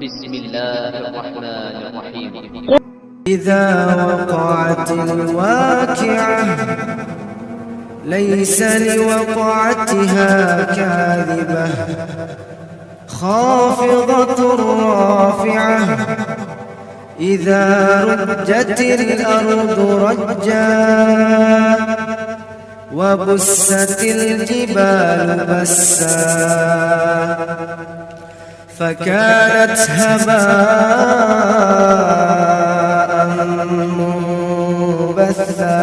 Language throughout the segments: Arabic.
بسم الله الرحمن الرحيم. إذا وقعت الواقعة ليس لوقعتها كاذبة خافضة رافعة إذا رجت الأرض رجا وبست الجبال بسا فكانت هباء منبثا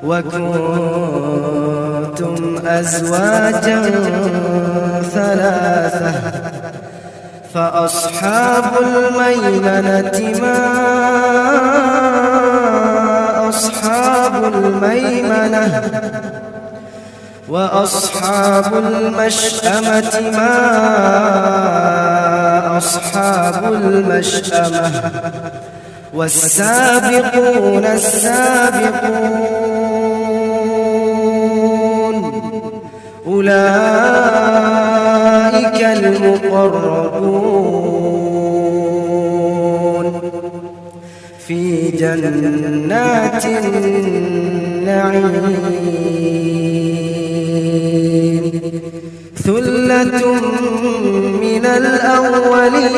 وكنتم أزواجا ثلاثة فأصحاب الميمنة ما أصحاب الميمنة وأصحاب المشأمة ما أصحاب المشأمة والسابقون السابقون أولئك المقربون في جنات النعيم ثلة من الأولين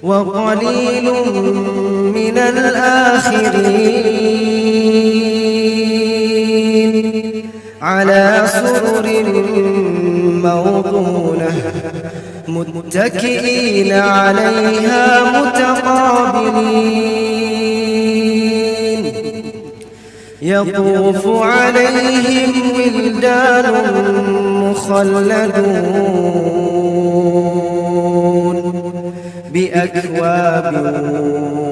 وقليل من الآخرين على سرر موضونة متكئين عليها متقابلين يطوف عليهم ولدان مخلدون بأكواب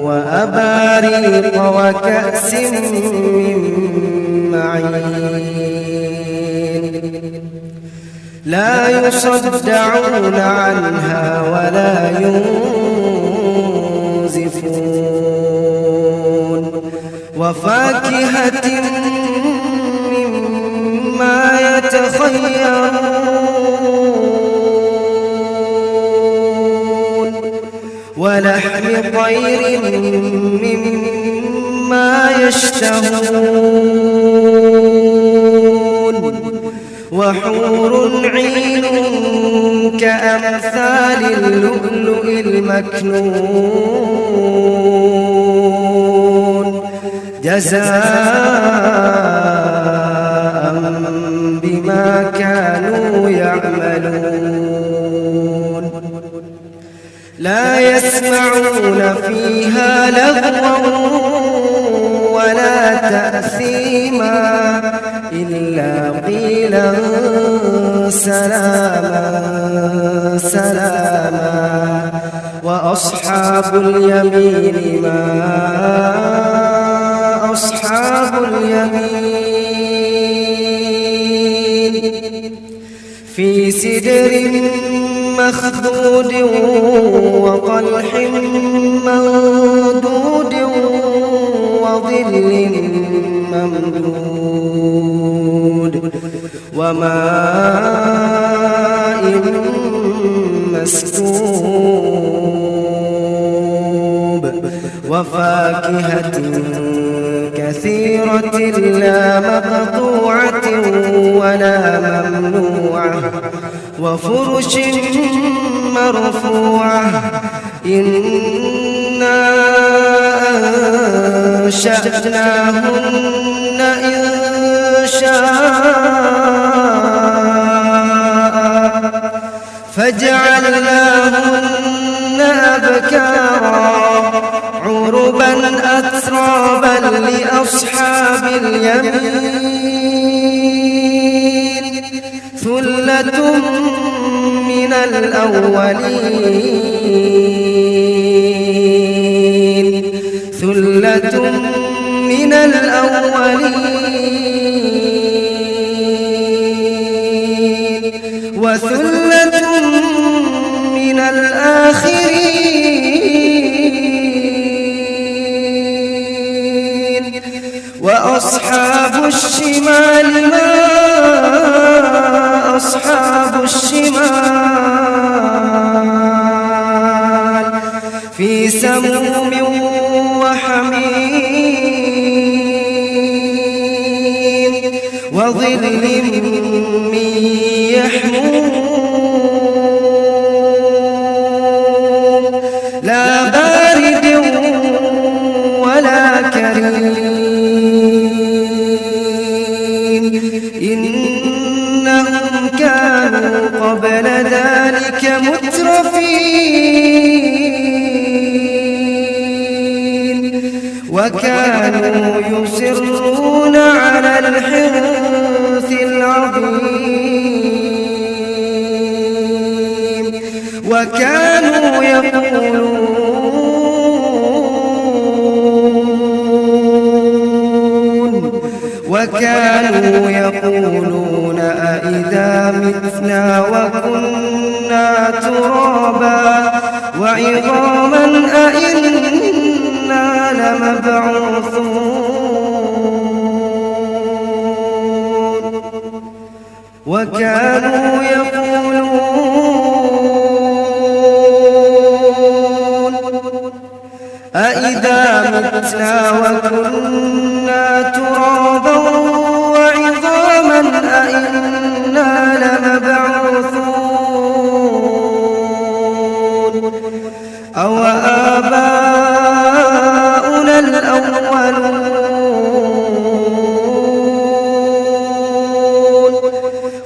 وأباريق وكأس من معين لا يصدعون عنها ولا ينزفون وفاكهة مما يتخيرون ولحم طير مما يشتهون وحور عين كأمثال اللؤلؤ المكنون جزاء بما كانوا يعملون لا يسمعون فيها لغوا ولا تأثيما إلا قيلا سلاما سلاما وأصحاب اليمين ما أصحاب اليمين في سدر مخضود وطلح ممدود وظل ممدود وماء مسكوب وفاكهة كثيرة لا مقطوعة ولا ممنوعة وفرش مرفوعة إنا أنشأناهن فجعلناهن أبكارا عربا أترابا لأصحاب اليمين ثلة من الأولين ثلة من الأولين وثلة من الآخرين وأصحاب الشمال ما سموم وحميم وظل من يحموم لا بارد ولا كريم إنهم كانوا قبل ذلك مترفين وكانوا يصرون على الحنث العظيم وكانوا يقولون أإذا متنا وكنا ترابا وعظاما أإنا لمبعوثون وكانوا يقولون أإذا متنا وكنا ترابا وعظاما أإنا لمبعوثون أو آباؤنا الأولون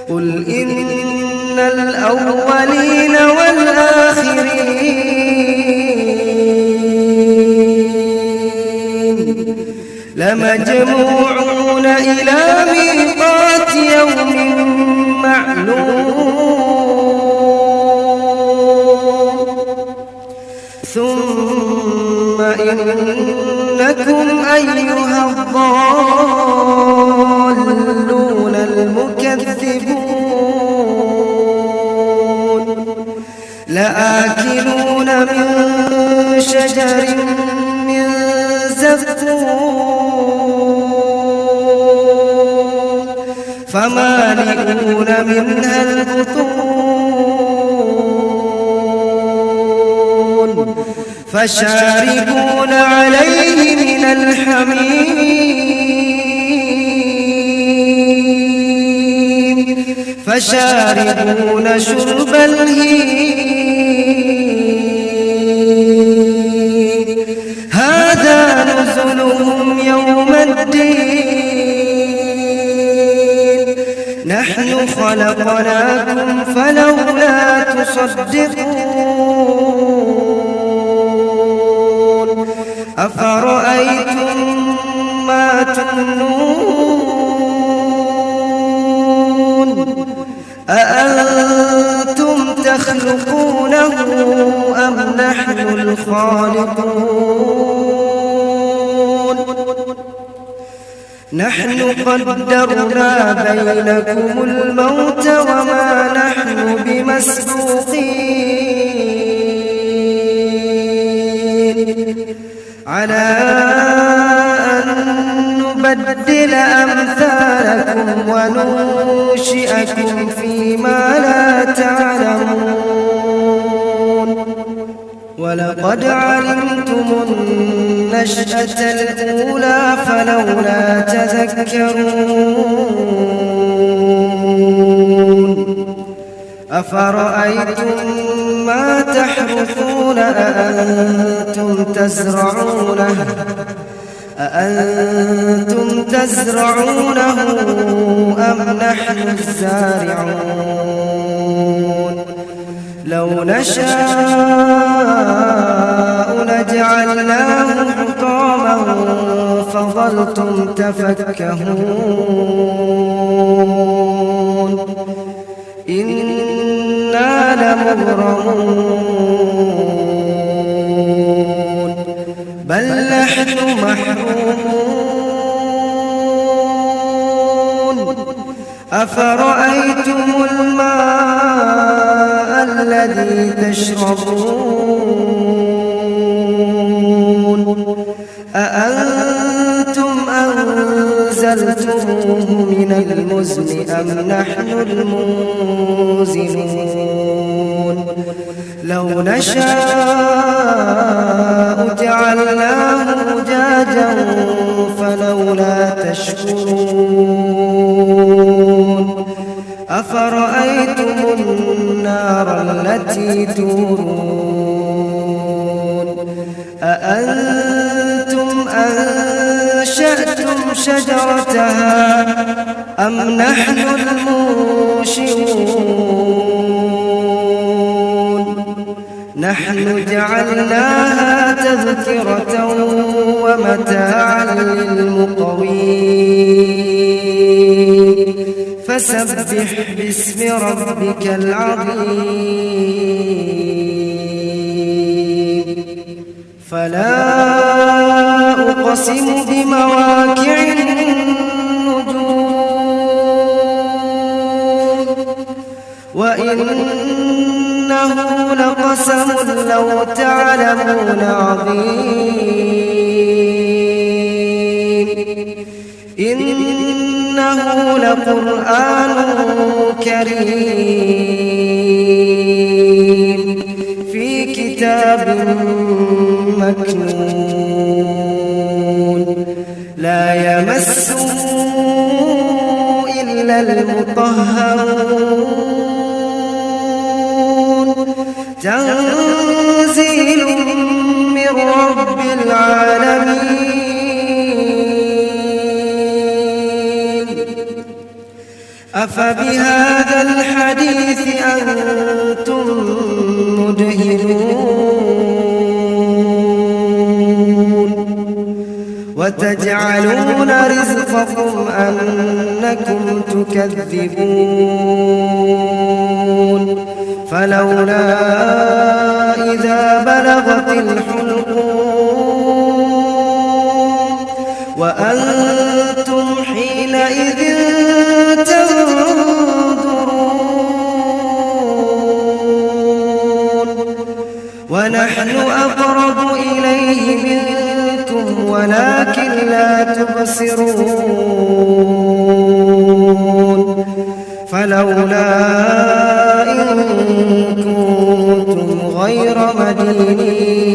قل إن الأولين والآخرين لمجموعون إلى ميقات يوم معلوم ثم إنكم أيها الضالون المكذبون لآكلون من شجر من زقوم فمالئون منها البطون فشاربون عليه من الحميم فشاربون شرب الهيم هذا نزلهم يوم الدين نحن خلقناكم فلولا تصدقون أفرأيتم ما تمنون أأنتم تخلقونه أم نحن الخالقون نحن قدرنا بينكم الموت وما نحن بمسبوقين على أن نبدل أمثالكم وننشئكم فيما لا تعلمون ولقد علمتم النشأة الأولى فلولا تذكرون أفرأيتم ما تحرثون أأنتم تزرعونه أم نحن الزارعون لو نشاء لجعلناه حطاما فظلتم تفكهون إنا لمغرمون بل نحن محرومون أفرأيتم الماء الذي تشربون أأنتم أنزلتموه من المزن أم نحن المنزلون لو نشاء جعلناه أجاجا فلولا تشكرون أفرأيتم النار التي تورون أأنتم أنشأتم شجرتها أم نحن المنشئون نحن جعلناها تذكرة ومتاعا للمقوين فسبح باسم ربك العظيم فلا أقسم بمواقع النجوم وإنه لقسم لو تعلمون عظيم إنه لقرآن كريم في كتاب مكنون لا يمسه إلا المطهرون تنزيل من رب العالمين أفبهذا الحديث أنتم مدهنون وتجعلون رزقكم أنكم تكذبون فلولا إذا بلغت الحلقوم وأنتم حينئذ تنظرون ونحن أقرب إليه منكم ولكن لا تبصرون فلولا إن كنتم غير مدينين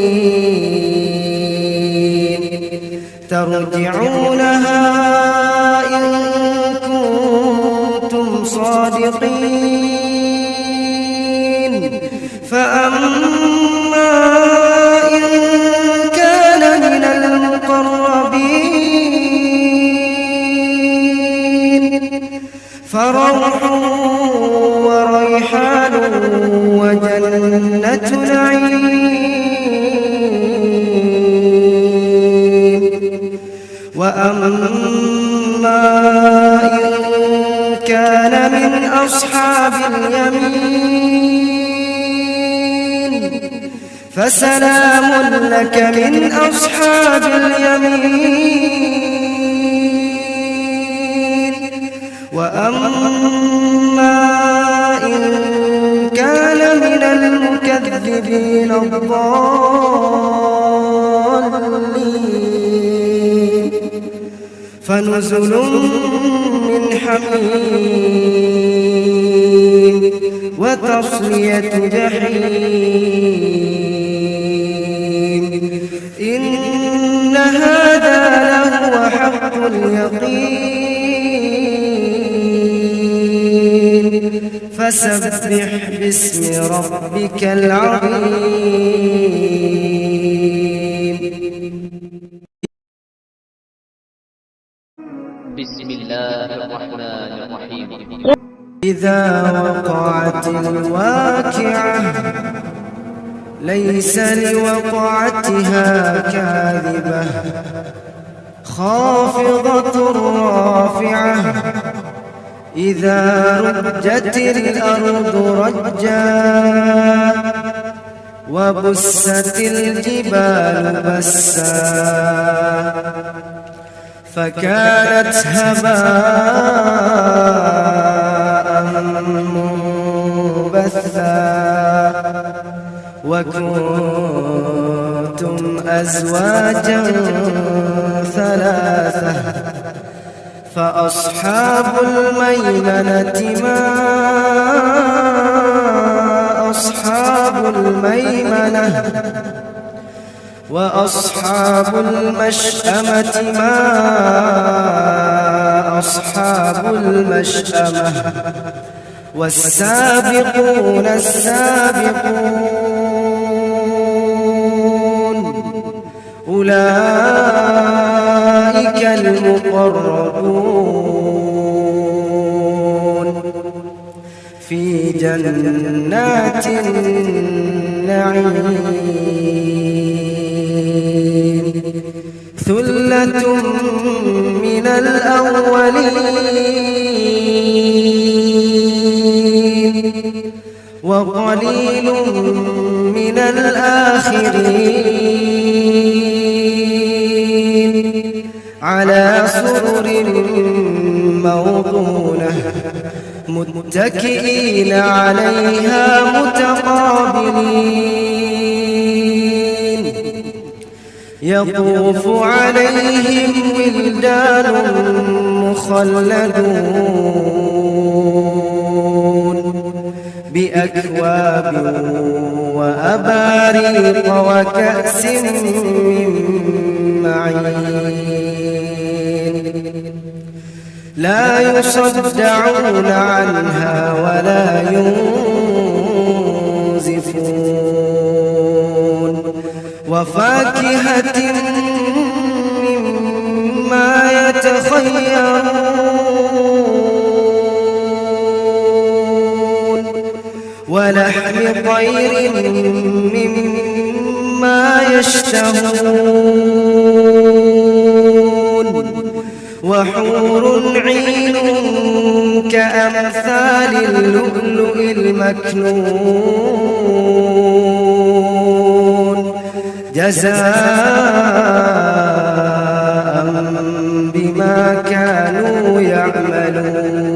ترجعونها إن كنتم صادقين فأما إن كان من المقربين فروح وريحان وجنة نعيم وأما إن كان من أصحاب اليمين فسلام لك من أصحاب اليمين وأما إن كان من المكذبين الضالين فنزل من حميم وتصلية جحيم إن هذا لهو حق اليقين فسبح باسم ربك العظيم بسم الله الرحمن الرحيم إذا وقعت الواقعة ليس لوقعتها كاذبة خافضة رافعة إذا رجت الأرض رجا وبست الجبال بسا فكانت هباء منبثا وكنتم أزواجا ثلاثة فأصحاب الميمنة ما أصحاب الميمنة وأصحاب المشأمة ما أصحاب المشأمة والسابقون السابقون أولئك المقربون في جنات النعيم ثلة من الأولين وقليل من الآخرين على سرر موضونة متكئين عليها متقابلين يطوف عليهم ولدان مخلدون بأكواب وأباريق وكأس من معين لا يصدعون عنها ولا ينزفون وفاكهة مما يتخيرون ولحم طير مما يشتهون وحور عين كأمثال اللؤلؤ المكنون جزاء بما كانوا يعملون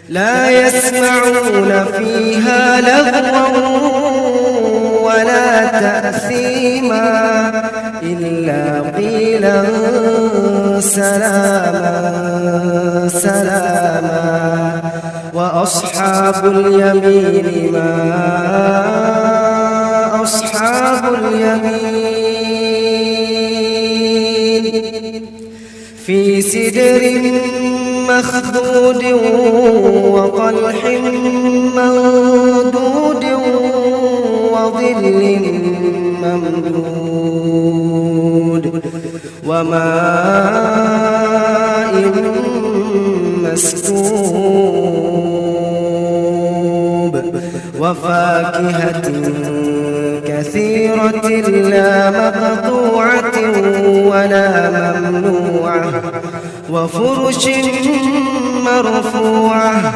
لا يسمعون فيها لغوا ولا تأثيما إلا قيلا سلاما سلاما وأصحاب اليمين ما أصحاب اليمين في سدر مخضود وطلح ممدود وظل ممدود وماء مسكوب وفاكهة كثيرة لا مقطوعة ولا ممنوعة وفرش مرفوعة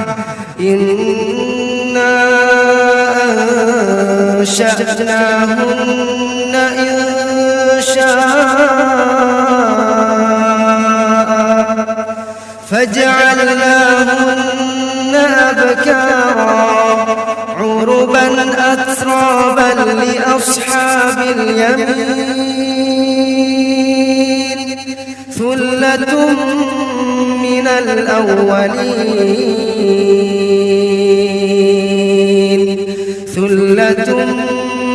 إنا أنشأناهن إنشاء فجعلناهن أبكارا عربا أترابا لأصحاب اليمين ثلة من الأولين ثلة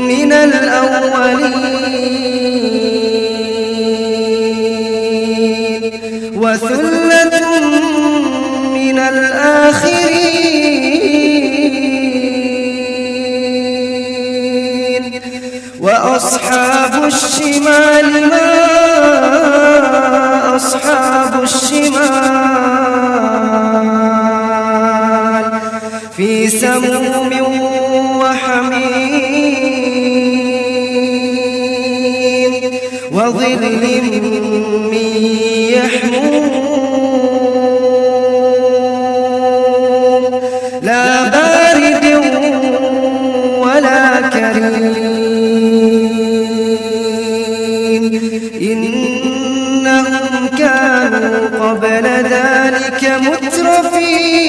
من الأولين وثلة من الآخرين وأصحاب الشمال ما أصحاب الشمال في سموم وحميم وظل من يحموم لا بارد ولا كريم إنهم كانوا قبل ذلك مترفين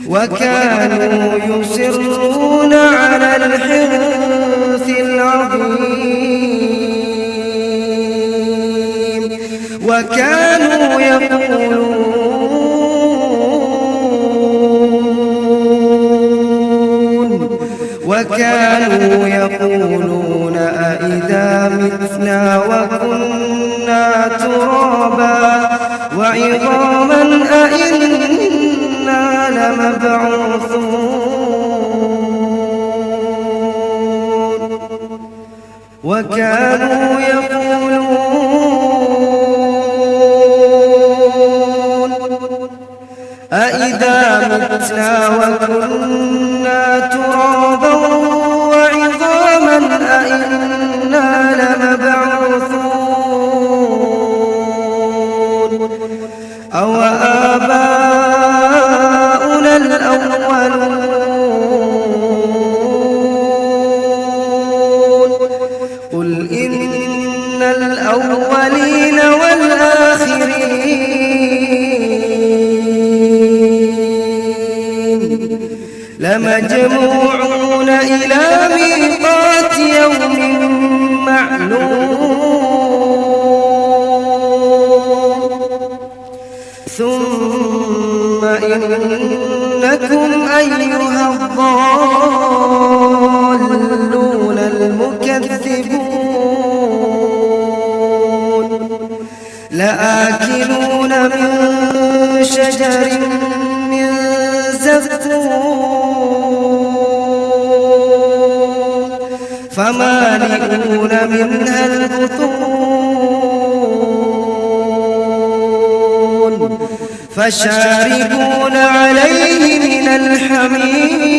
وكانوا يصرون على الحنث العظيم وكانوا يقولون وكانوا يقولون أئذا متنا وكنا ترابا وعظاما أئنا لمبعوثون وكانوا يقولون أئذا متنا وكنا ترابا وعظاما أئنا لمبعوثون أو آباؤنا الأولون قل إن الأولين والآخرين لمجموعون إلى ميقات يوم معلوم ثم إنكم أيها الضالون المكذبون لآكلون من شجر من زقوم فمالئون منها البطون فشاربون عليه من الحميم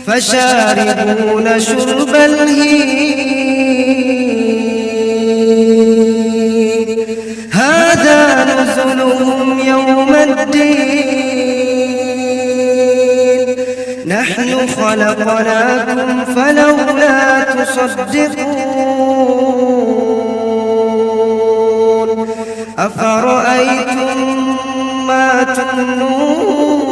فشاربون شرب الهيم هذا نزلهم يوم الدين نحن خلقناكم فلولا تصدقون أفرأيتم ما تمنون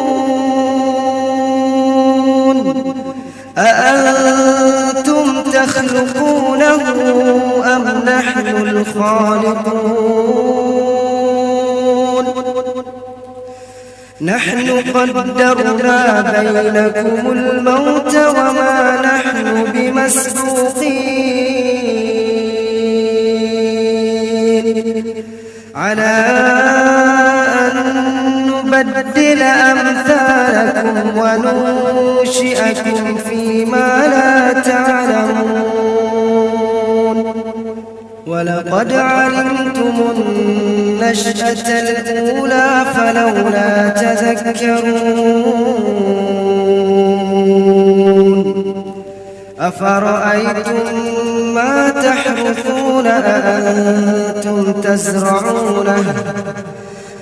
أأنتم تخلقونه أم نحن الخالقون نحن قدرنا بينكم الموت وما نحن بمسبوقين على أن نبدل أمثالكم وننشئكم فيما لا تعلمون ولقد علمتم النشأة الأولى فلولا تذكرون أفرأيتم ما تحرثون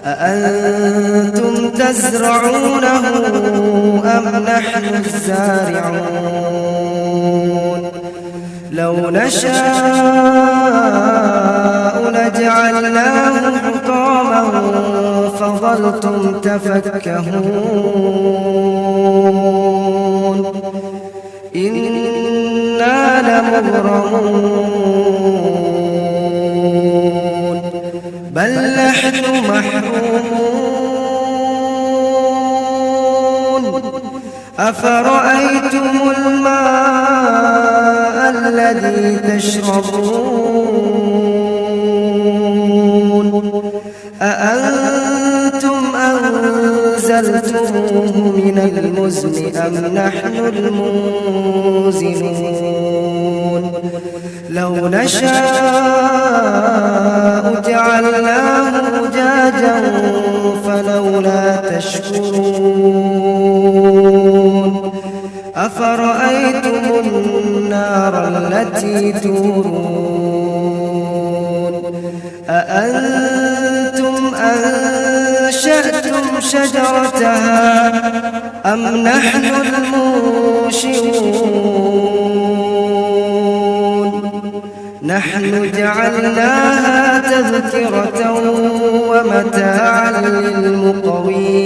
أأنتم تزرعونه أم نحن الزارعون لو نشاء لجعلناه حطاما فظلتم تفكهون إنا لمغرمون بل نحن محرومون أفرأيتم الماء الذي تشربون أأنتم أنزلتموه من المزن أم نحن المنزلون لو نشاء جعلناه أجاجا فلولا تشكرون أفرأيتم النار التي تورون أأنتم أنشأتم شجرتها أم نحن المنشئون نحن جعلناها تذكرة ومتاعا للمقوين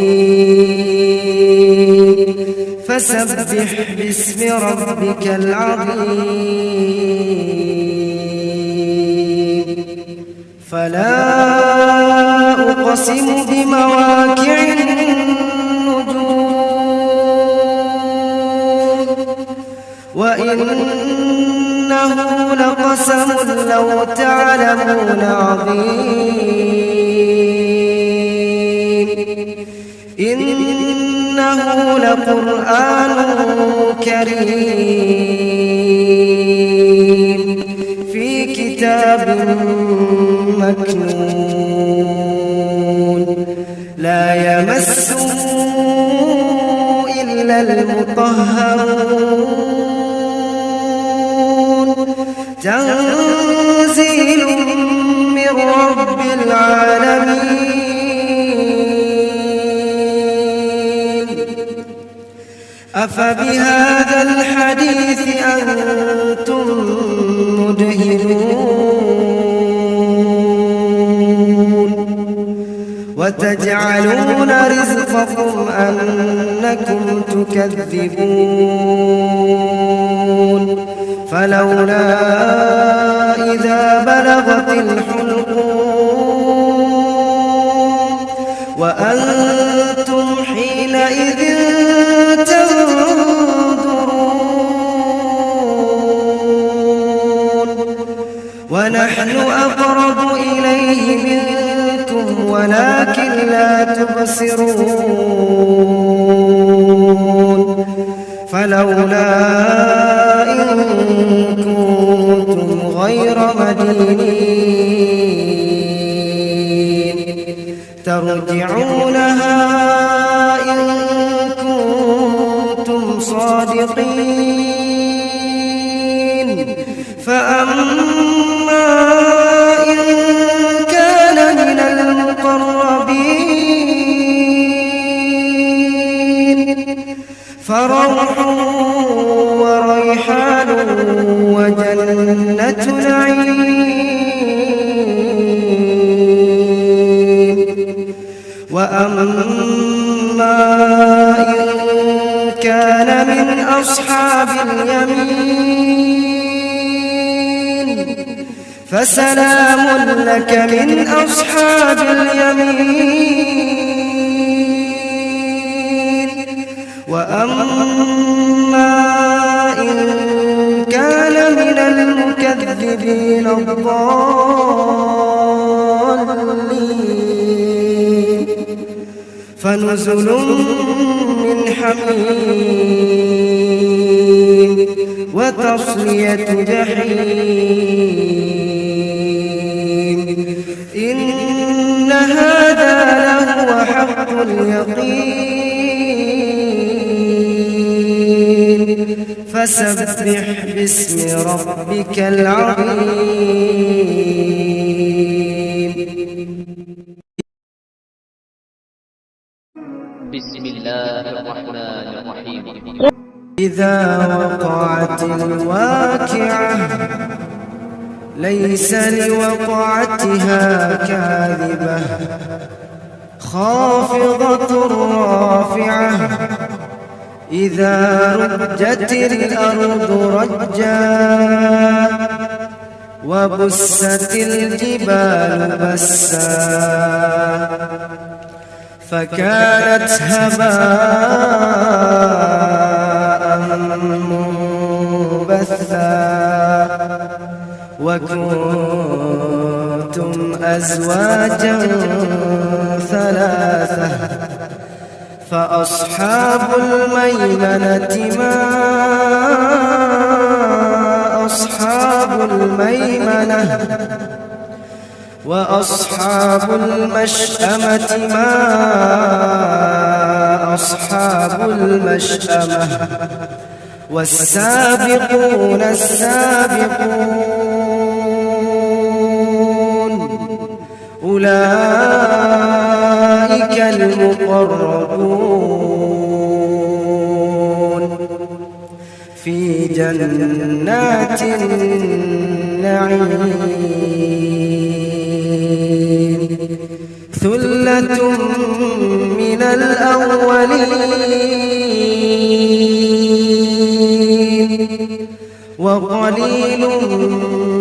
فسبح باسم ربك العظيم فلا أقسم بمواقع النجوم وإنه لقسم لو تعلمون عظيم إنه لقرآن كريم في كتاب مكنون لا يمسه إلا المطهرون تنزيل من رب العالمين أفبهذا الحديث أنتم مدهنون وتجعلون رزقكم أنكم تكذبون فلولا إذا بلغت الحلقوم وأنتم حينئذ تنظرون ونحن أقرب إليه منكم ولكن لا تبصرون فلولا إن كنتم غير مدينين ترجعونها إن كنتم صادقين فأما إن كان من المقربين فروح وريحان وجنة نعيم وأما إن كان من أصحاب اليمين فسلام لك من أصحاب اليمين وأما إن كان من المكذبين الضالين فنزل من حميم وتصلية جحيم إن هذا لهو حق اليقين فسبح باسم ربك العظيم بسم الله الرحمن الرحيم إذا وقعت الواقعة ليس لوقعتها كاذبة خافضة رافعة إذا رجت الأرض رجا وبست الجبال بسا فكانت هباء منبثا وكنتم أزواجا ثلاثة فأصحاب الميمنة ما أصحاب الميمنة وأصحاب المشأمة ما أصحاب المشأمة والسابقون السابقون أولئك المقربون في جنات النعيم ثلة من الأولين وقليل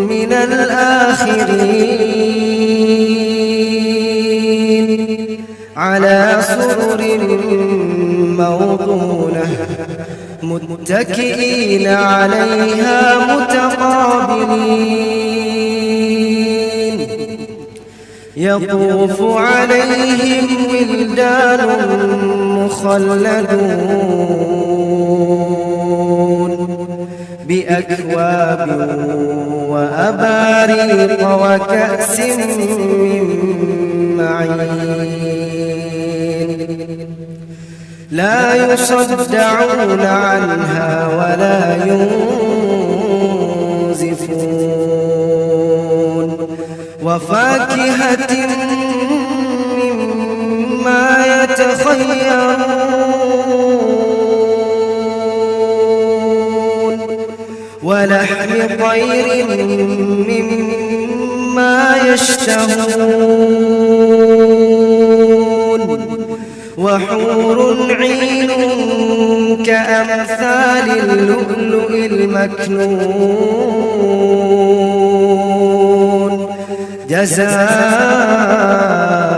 من الآخرين على سرر موضونة متكئين عليها متقابلين يطوف عليهم ولدان مخلدون بأكواب وأباريق وكأس من معين لا يصدعون عنها ولا ينزفون وفاكهة مما يتخيرون ولحم طير مما يشتهون وحور عين كأمثال اللؤلؤ المكنون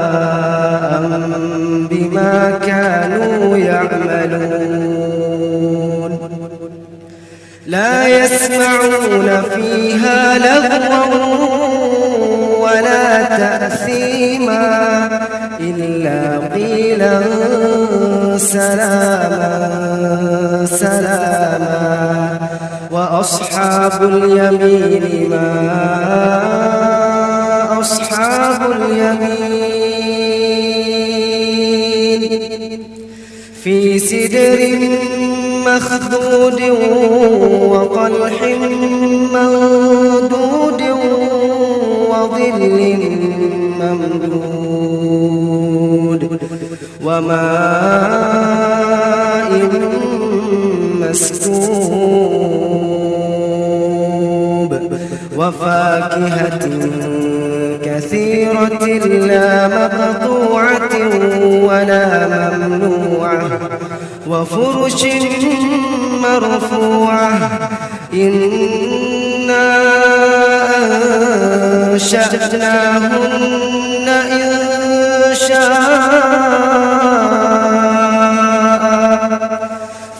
جزاء بما كانوا يعملون لا يسمعون فيها لغوا ولا تأثيما إلا قيلا سلاما سلاما وأصحاب اليمين ما أصحاب اليمين في سدر مخضود وطلح منضود وظل ممدود وماء مسكوب وفاكهة كثيرة لا مقطوعة ولا ممنوعة وفرش مرفوعة إنا أنشأناهن إنشاء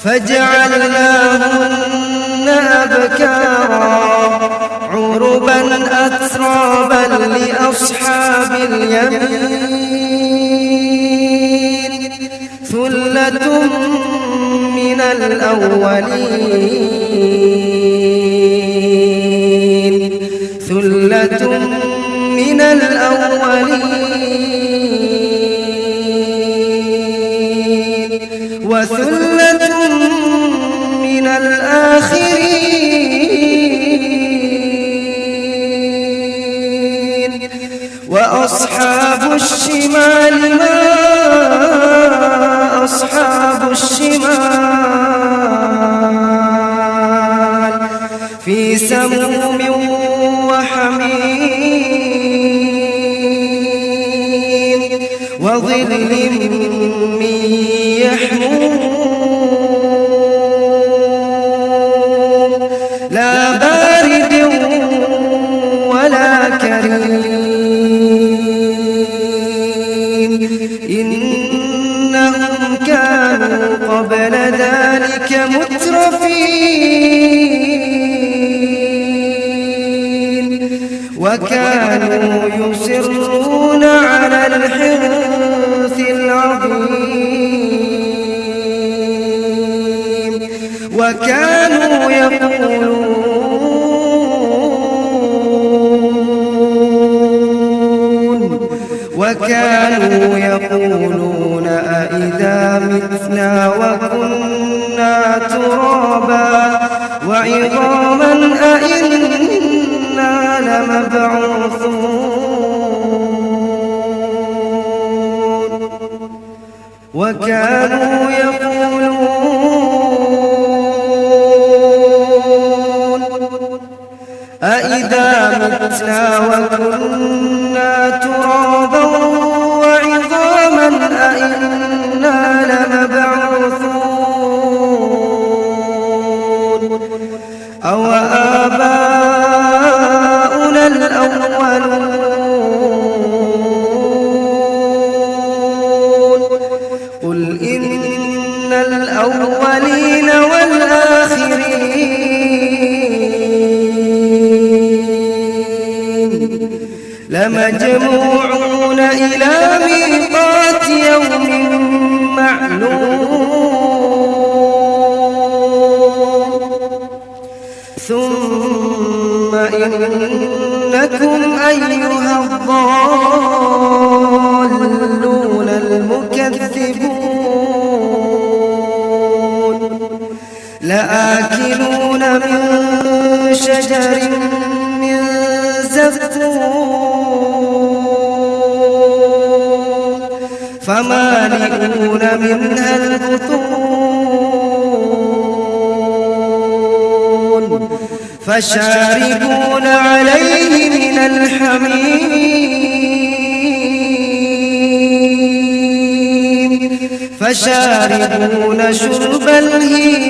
فجعلناهن أبكارا عربا أترابا لأصحاب اليمين ثلة من الأولين ثلة من الأولين وثلة من الآخرين وأصحاب الشمال ما أصحاب الشمال في سموم وحميم وظل من يحموم لا بارد ولا كريم إنهم كانوا قبل ذلك مترفين وكانوا يصرون على الحنث العظيم وكانوا يقولون أئذا متنا وكنا ترابا وعظاما أئنا لمبعوثون وكانوا يقولون أئذا متنا وكنا ترابا وعظاما أئنا لمبعوثون أو آباؤنا الأولون قل إن الأولين والآخرين لمجموعون إلى ميقات يوم معلوم ثم إنكم أيها الضالون المكذبون لآكلون من شجر من زقوم فمالئون منها البطون فشاربون عليه من الحميم فشاربون شرب الهيم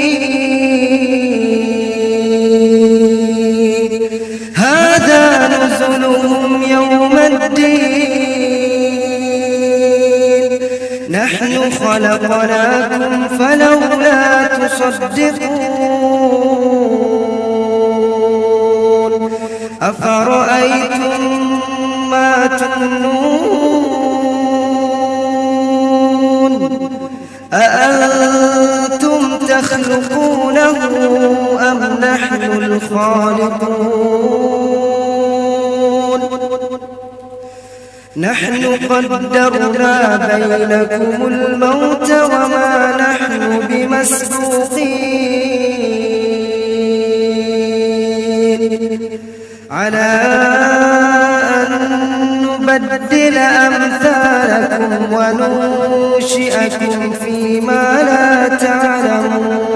هذا نزلهم يوم الدين نحن خلقناكم فلولا تصدقون أفرأيتم ما تمنون أأنتم تخلقونه أم نحن الخالقون نحن قدرنا بينكم الموت وما نحن بمسبوقين على أن نبدل أمثالكم وننشئكم فيما لا تعلمون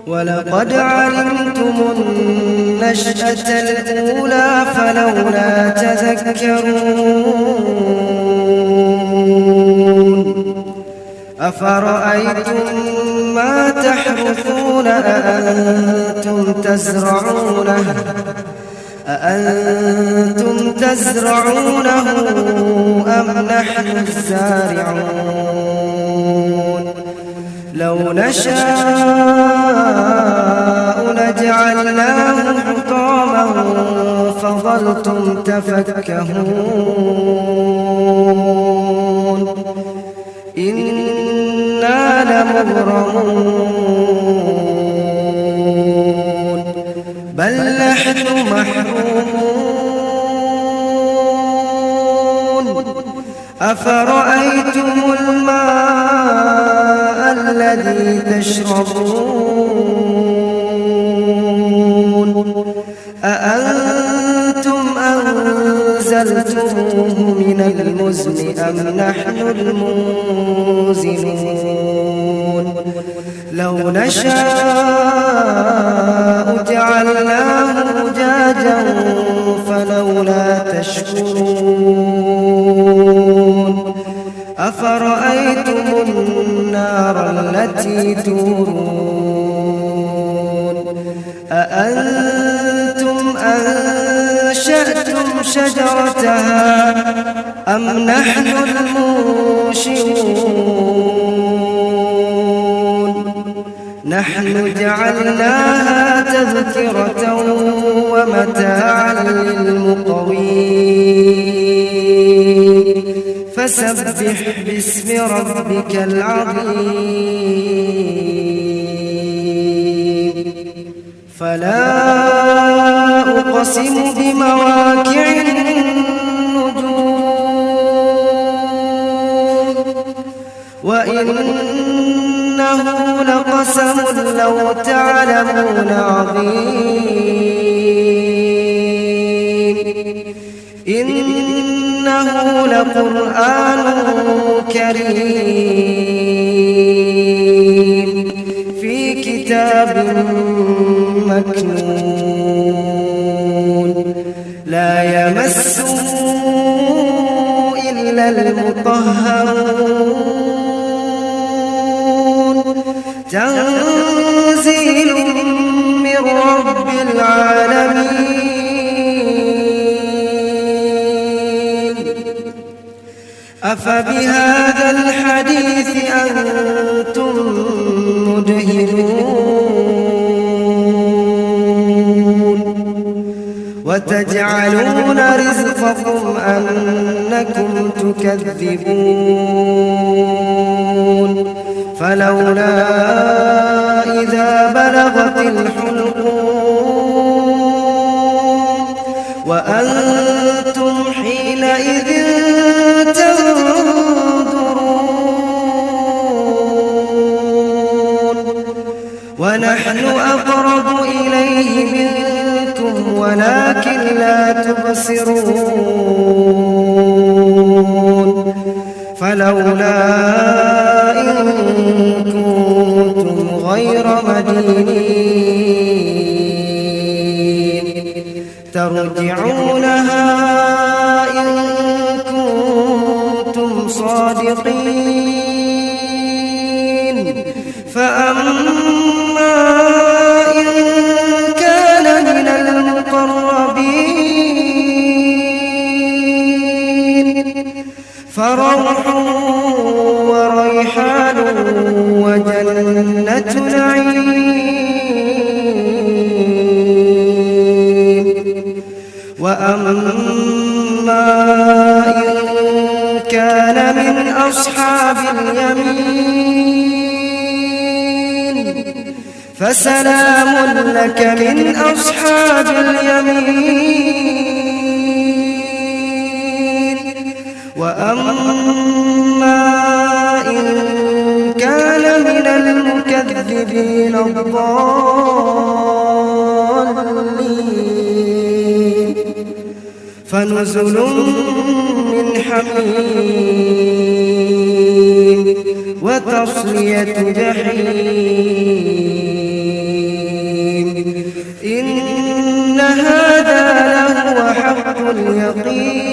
ولقد علمتم النشأة الأولى فلولا تذكرون أفرأيتم ما تحرثون أأنتم تزرعونه أم نحن الزارعون لو نشاء لجعلناه حطاما فظلتم تفكهون إنا لمغرمون بل نحن محرومون أفرأيتم الماء الذي تشربون أأنتم أنزلتموه من المزن أم نحن المنزلون لو نشاء جعلناه أجاجا فلولا تشكرون أفرأيتم النار التي تورون أأنتم أنشأتم شجرتها أم نحن المنشئون نحن جعلناها تذكرة ومتاعا للمقوين فسبح باسم ربك العظيم فلا أقسم بمواقع النجوم وإنه لقسم لو تعلمون عظيم إنه لقرآن كريم في كتاب مكنون لا يمسه إلا المطهرون تنزيل من رب العالمين أفبهذا الحديث أنتم مدهنون وتجعلون رزقكم أنكم تكذبون فلولا إذا بلغت الحلقوم وأنتم حينئذ تنظرون ونحن أقرب إليه منكم ولكن لا تبصرون فلولا إن كنتم غير مدينين ترجعونها إن كنتم صادقين فأما إن كان من المقربين فروح وريحان وجنة نعيم وأما إن كان من أصحاب اليمين فسلام لك من أصحاب اليمين وأما إن كان من المكذبين الضالين فنزل من حميم وتصلية جحيم إن هذا لهو حق اليقين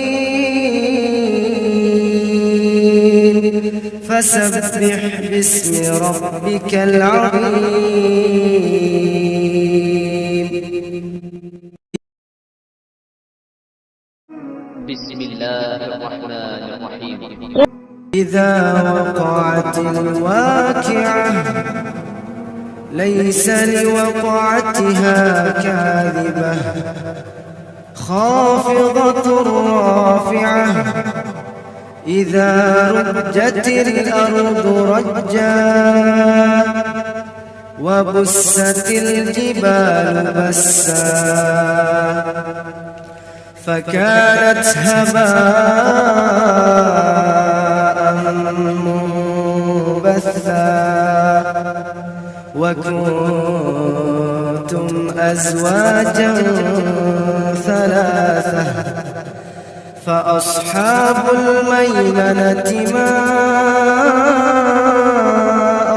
فسبح باسم ربك العظيم بسم الله الرحمن الرحيم إذا وقعت الواقعة ليس لوقعتها كاذبة خافضة رافعة إذا رجت الأرض رجا وبست الجبال بسا فكانت هباء منبثا وكنتم أزواجا ثلاثة فأصحاب الميمنة ما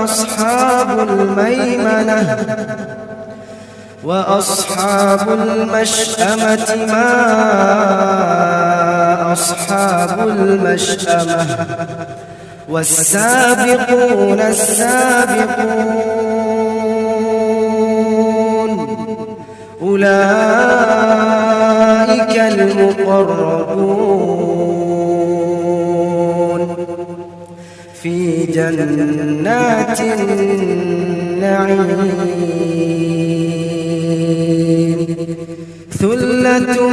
أصحاب الميمنة وأصحاب المشأمة ما أصحاب المشأمة والسابقون السابقون أولئك المقربون في جنات النعيم ثلة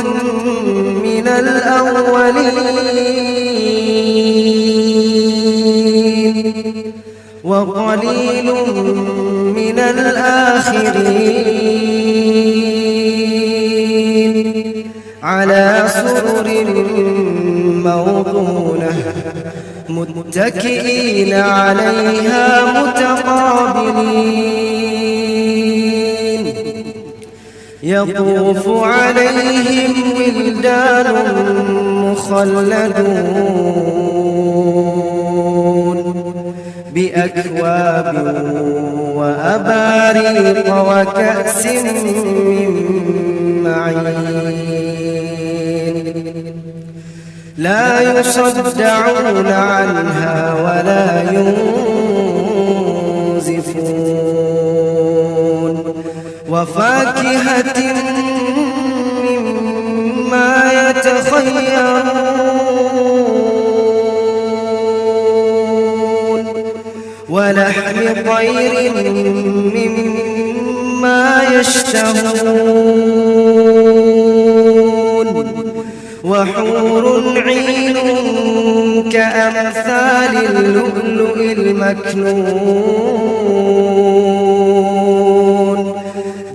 من الأولين وقليل من الآخرين على سرر موضونة متكئين عليها متقابلين يطوف عليهم ولدان مخلدون بأكواب وأباريق وكأس من معين لا يصدعون عنها ولا ينزفون وفاكهة مما يتخيرون ولحم طير مما يشتهون وحور عين كأمثال اللؤلؤ المكنون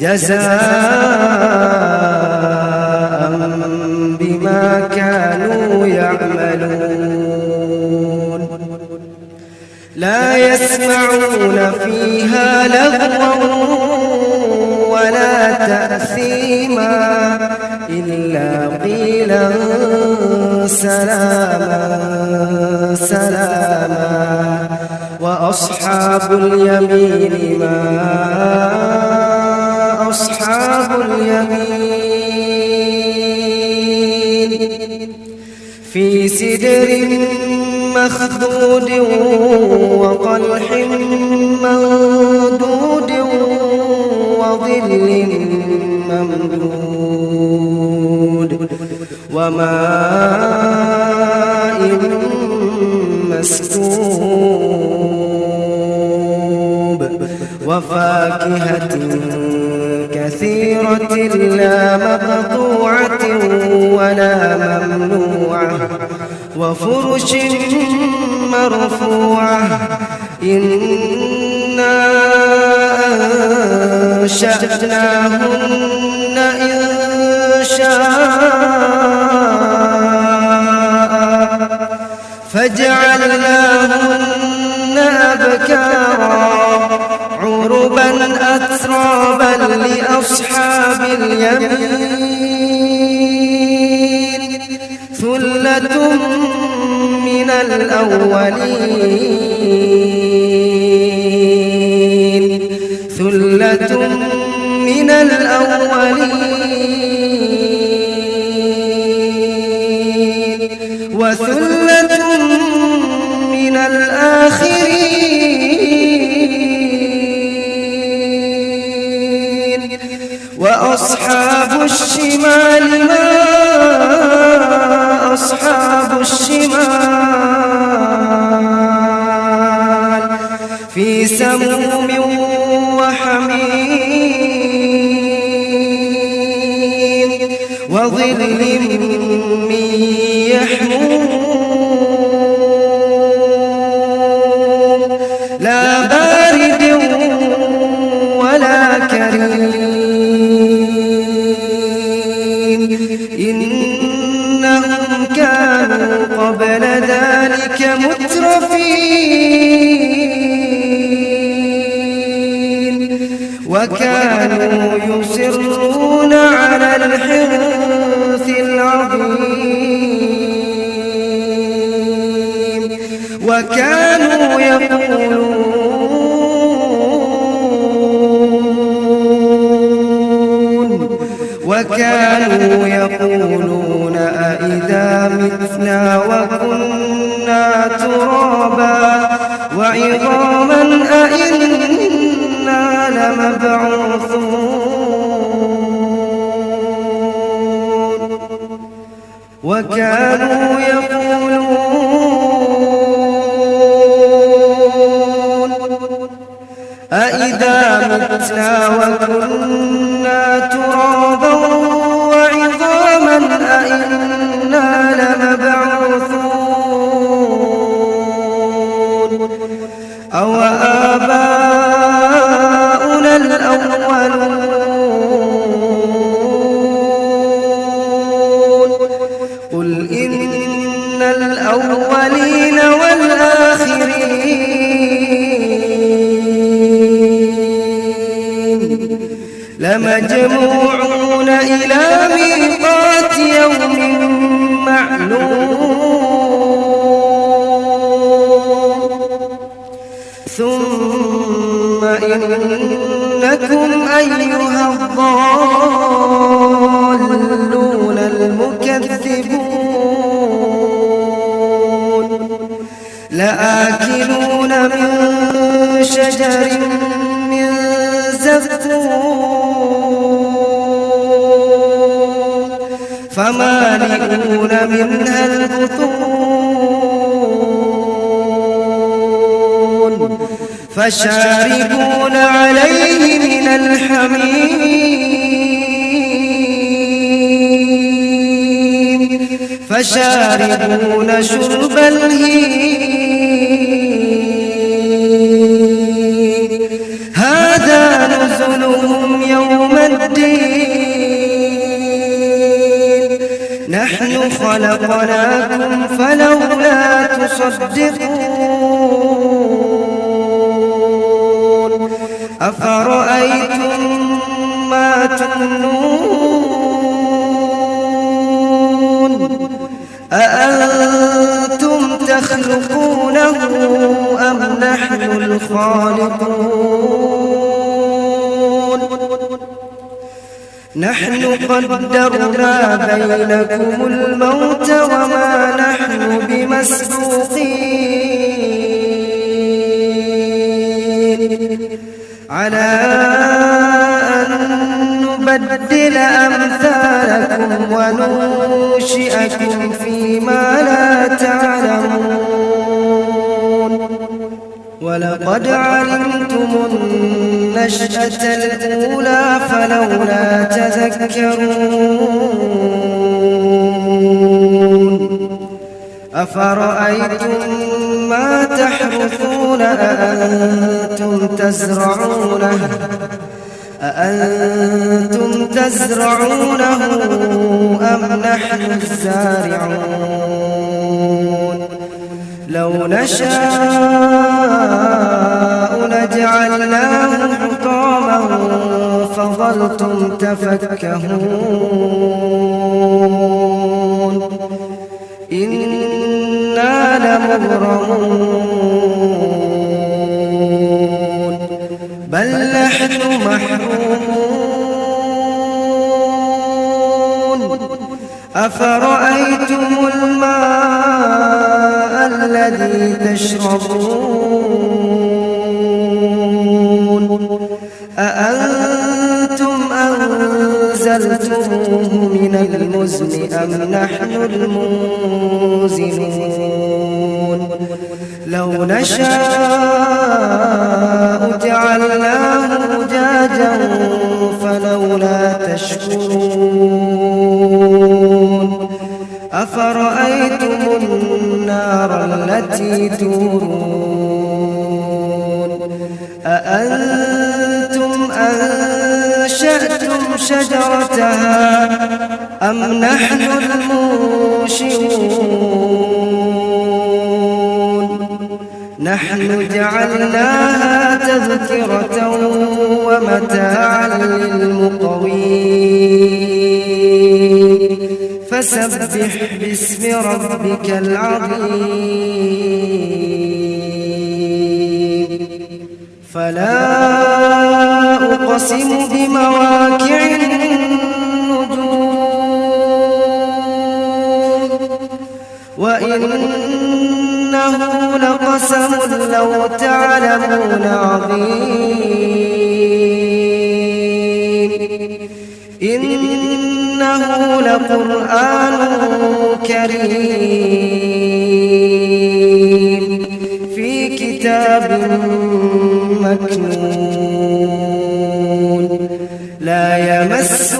جزاء بما كانوا يعملون لا يسمعون فيها لغوا ولا تأثيما إلا قيلا سلاما سلاما وأصحاب اليمين ما أصحاب اليمين في سدر مخضود وطلح ممدود وظل ممدود وماء مسكوب وفاكهة كثيرة لا مقطوعة ولا ممنوعة وفرش مرفوعة إنا أنشأناهن إنشاء فجعلناهن أبكارا عربا أترابا لأصحاب اليمين ثلة من الأولين ثلة من الأولين وثلة من الآخرين وأصحاب الشمال ما أصحاب الشمال في سموم وحميم وظل من يحموم لا بارد ولا كريم إنهم كانوا قبل ذلك مترفين وكانوا يصرون على الحنث العظيم وكانوا يقولون أئذا متنا وكنا ترابا وعظاما أئنا لمبعوثون وكانوا يقولون أئذا متنا وكنا ترابا وعظاما أئنا لمبعوثون أو آباؤنا الأولون قل إن الأولين والآخرين لمجموعون إلى ميقات يوم معلوم ثم إنكم أيها الضالون المكذبون لآكلون من شجر من زقوم فمالئون منها البطون فشاربون عليه من الحميم فشاربون شرب الهيم هذا نزلهم يوم الدين نحن خلقناكم فلولا تصدقون أفرأيتم ما تمنون أأنتم تخلقونه أم نحن الخالقون نحن قدرنا بينكم الموت وما نحن بمسبوقين على أن نبدل أمثالكم وننشئكم فيما لا تعلمون ولقد علمتم النشأة الأولى فلولا تذكرون أفرأيتم ما تحرثون أأنتم تزرعونه أم نحن الزارعون لو نشاء لجعلناه حطاما فظلتم تفكهون إنا لمغرمون بل نحن محرومون أفرأيتم الماء الذي تشربون أأنتم أنزلتموه من المزن أم نحن المنزلون لو نشاء جعلناه أجاجا فلولا تشكرون أفرأيتم النار التي تورون أأنتم أنشأتم شجرتها أم نحن المنشئون نحن جعلناها تذكرة ومتاعا للمقوين فسبح باسم ربك العظيم فلا أقسم بمواقع النجوم وإنه لقسم لو تعلمون عظيم إنه لقرآن كريم في كتاب مكنون لا يمسه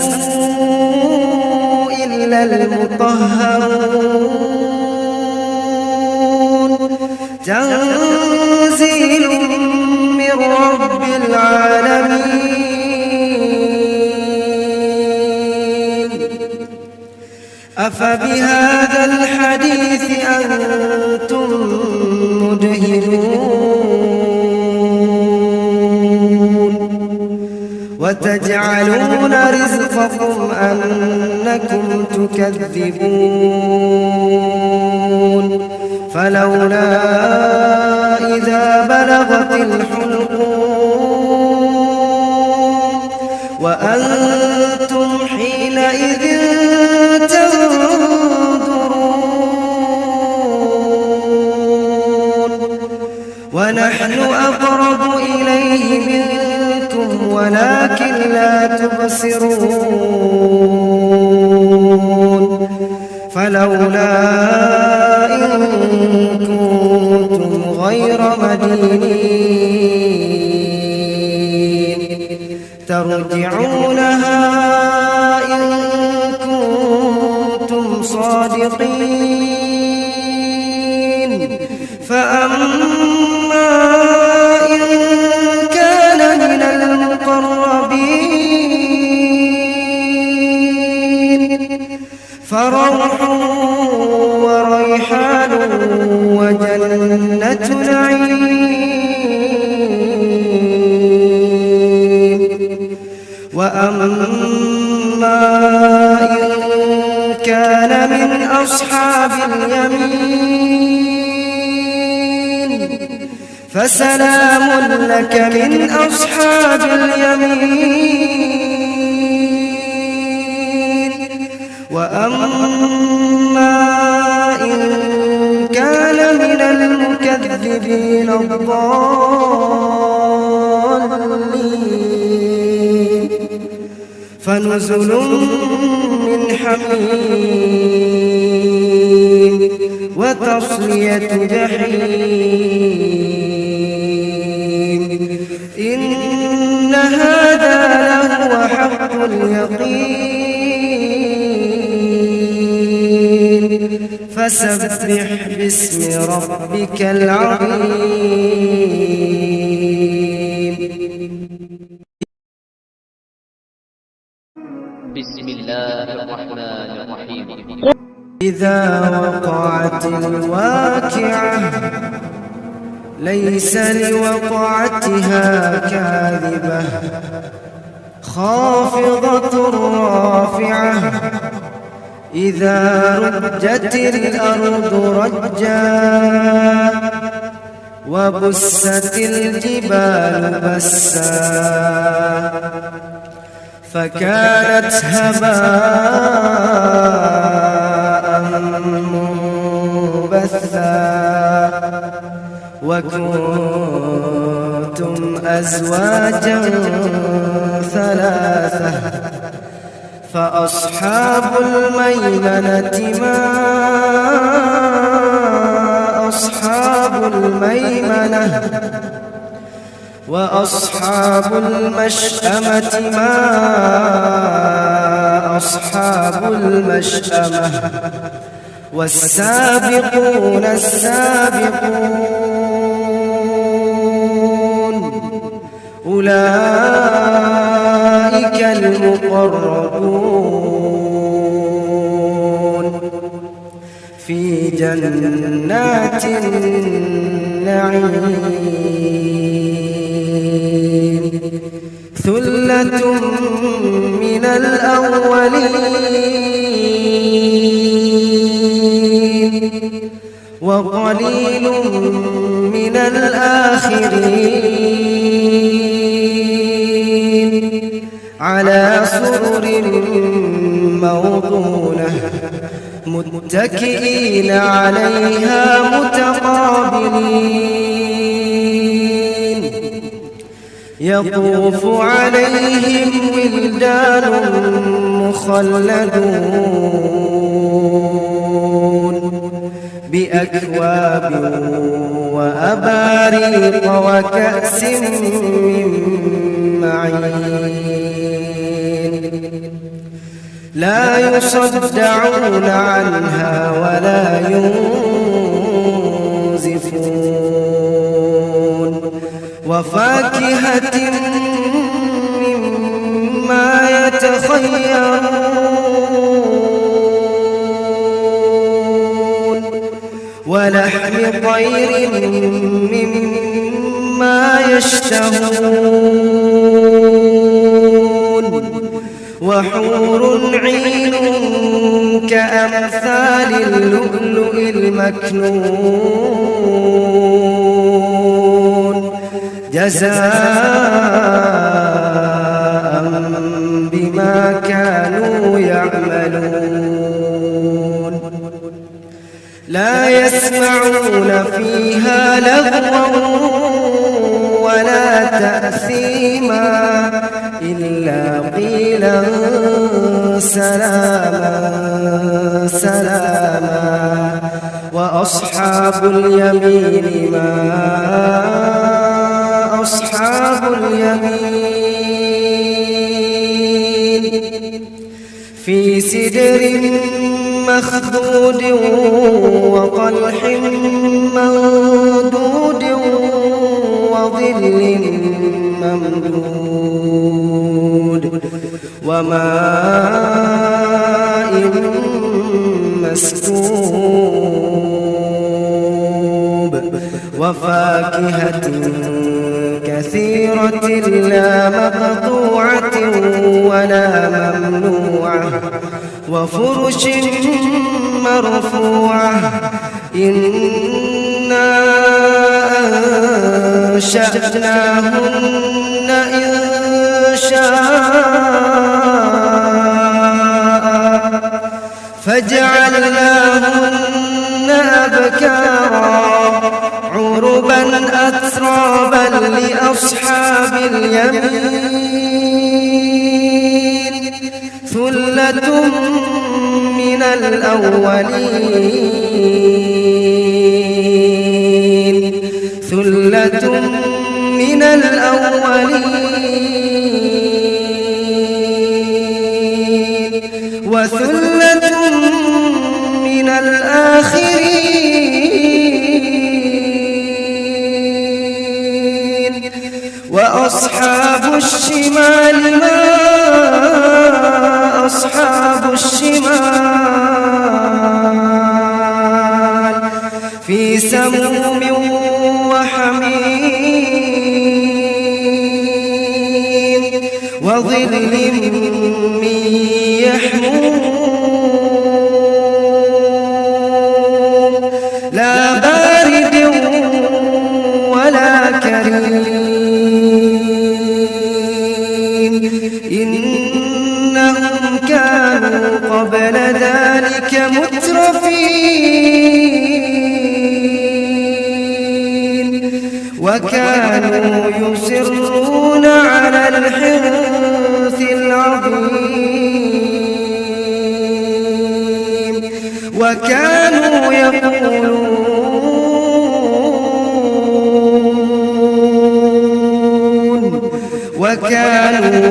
إلا المطهرون تنزيل من رب العالمين أفبهذا الحديث أنتم مدهنون وتجعلون رزقكم أنكم تكذبون فلولا إذا بلغت الحلقوم وأنتم حينئذ تنظرون ونحن أقرب إليه منكم ولكن لا تبصرون فلولا إن كنتم غير مدينين ترجعونها إن كنتم صادقين فأما إن كان من المقربين فروح وريحان وجنة نعيم وأما إن كان من أصحاب اليمين فسلام لك من أصحاب اليمين وأما إن كان من المكذبين الضالين فنزل من حميم وتصلية جحيم إن هذا لهو حق اليقين فسبح باسم ربك العظيم. بسم الله الرحمن الرحيم. إذا وقعت الواقعة ليس لوقعتها كاذبة خافضة رافعة إذا رجت الأرض رجا وبست الجبال بسا فكانت هباء منبثا وكنتم أزواجا ثلاثة فأصحاب الميمنة ما أصحاب الميمنة وأصحاب المشأمة ما أصحاب المشأمة والسابقون السابقون أولئك المقربون في جنات النعيم ثلة من الأولين وقليل من الآخرين على سرر موضونة متكئين عليها متقابلين يطوف عليهم ولدان مخلدون بأكواب وأباريق وكأس من معين لا يصدعون عنها ولا ينزفون وفاكهة مما يتخيرون ولحم طير مما يشتهون وحور عين كأمثال اللؤلؤ المكنون جزاء بما كانوا يعملون لا يسمعون فيها لغوا ولا تأثيما إلا قيلا سلاما سلاما وأصحاب اليمين ما أصحاب اليمين في سدر مخدود وطلح منضود وظل ممدود وماء مسكوب وفاكهة كثيرة لا مقطوعة ولا ممنوعة وفرش مرفوعة إنا أنشأناهن إنشاء فجعلناهن أبكارا عربا أترابا لأصحاب اليمين ثلة من الأولين ثلة من الأولين وثلة من الآخرين وأصحاب الشمال ما أصحاب الشمال في سموم وحميم وظل من يحموم لا بارد ولا كريم إنهم كانوا قبل ذلك مترفين وكانوا يصرون على الحنث العظيم وكانوا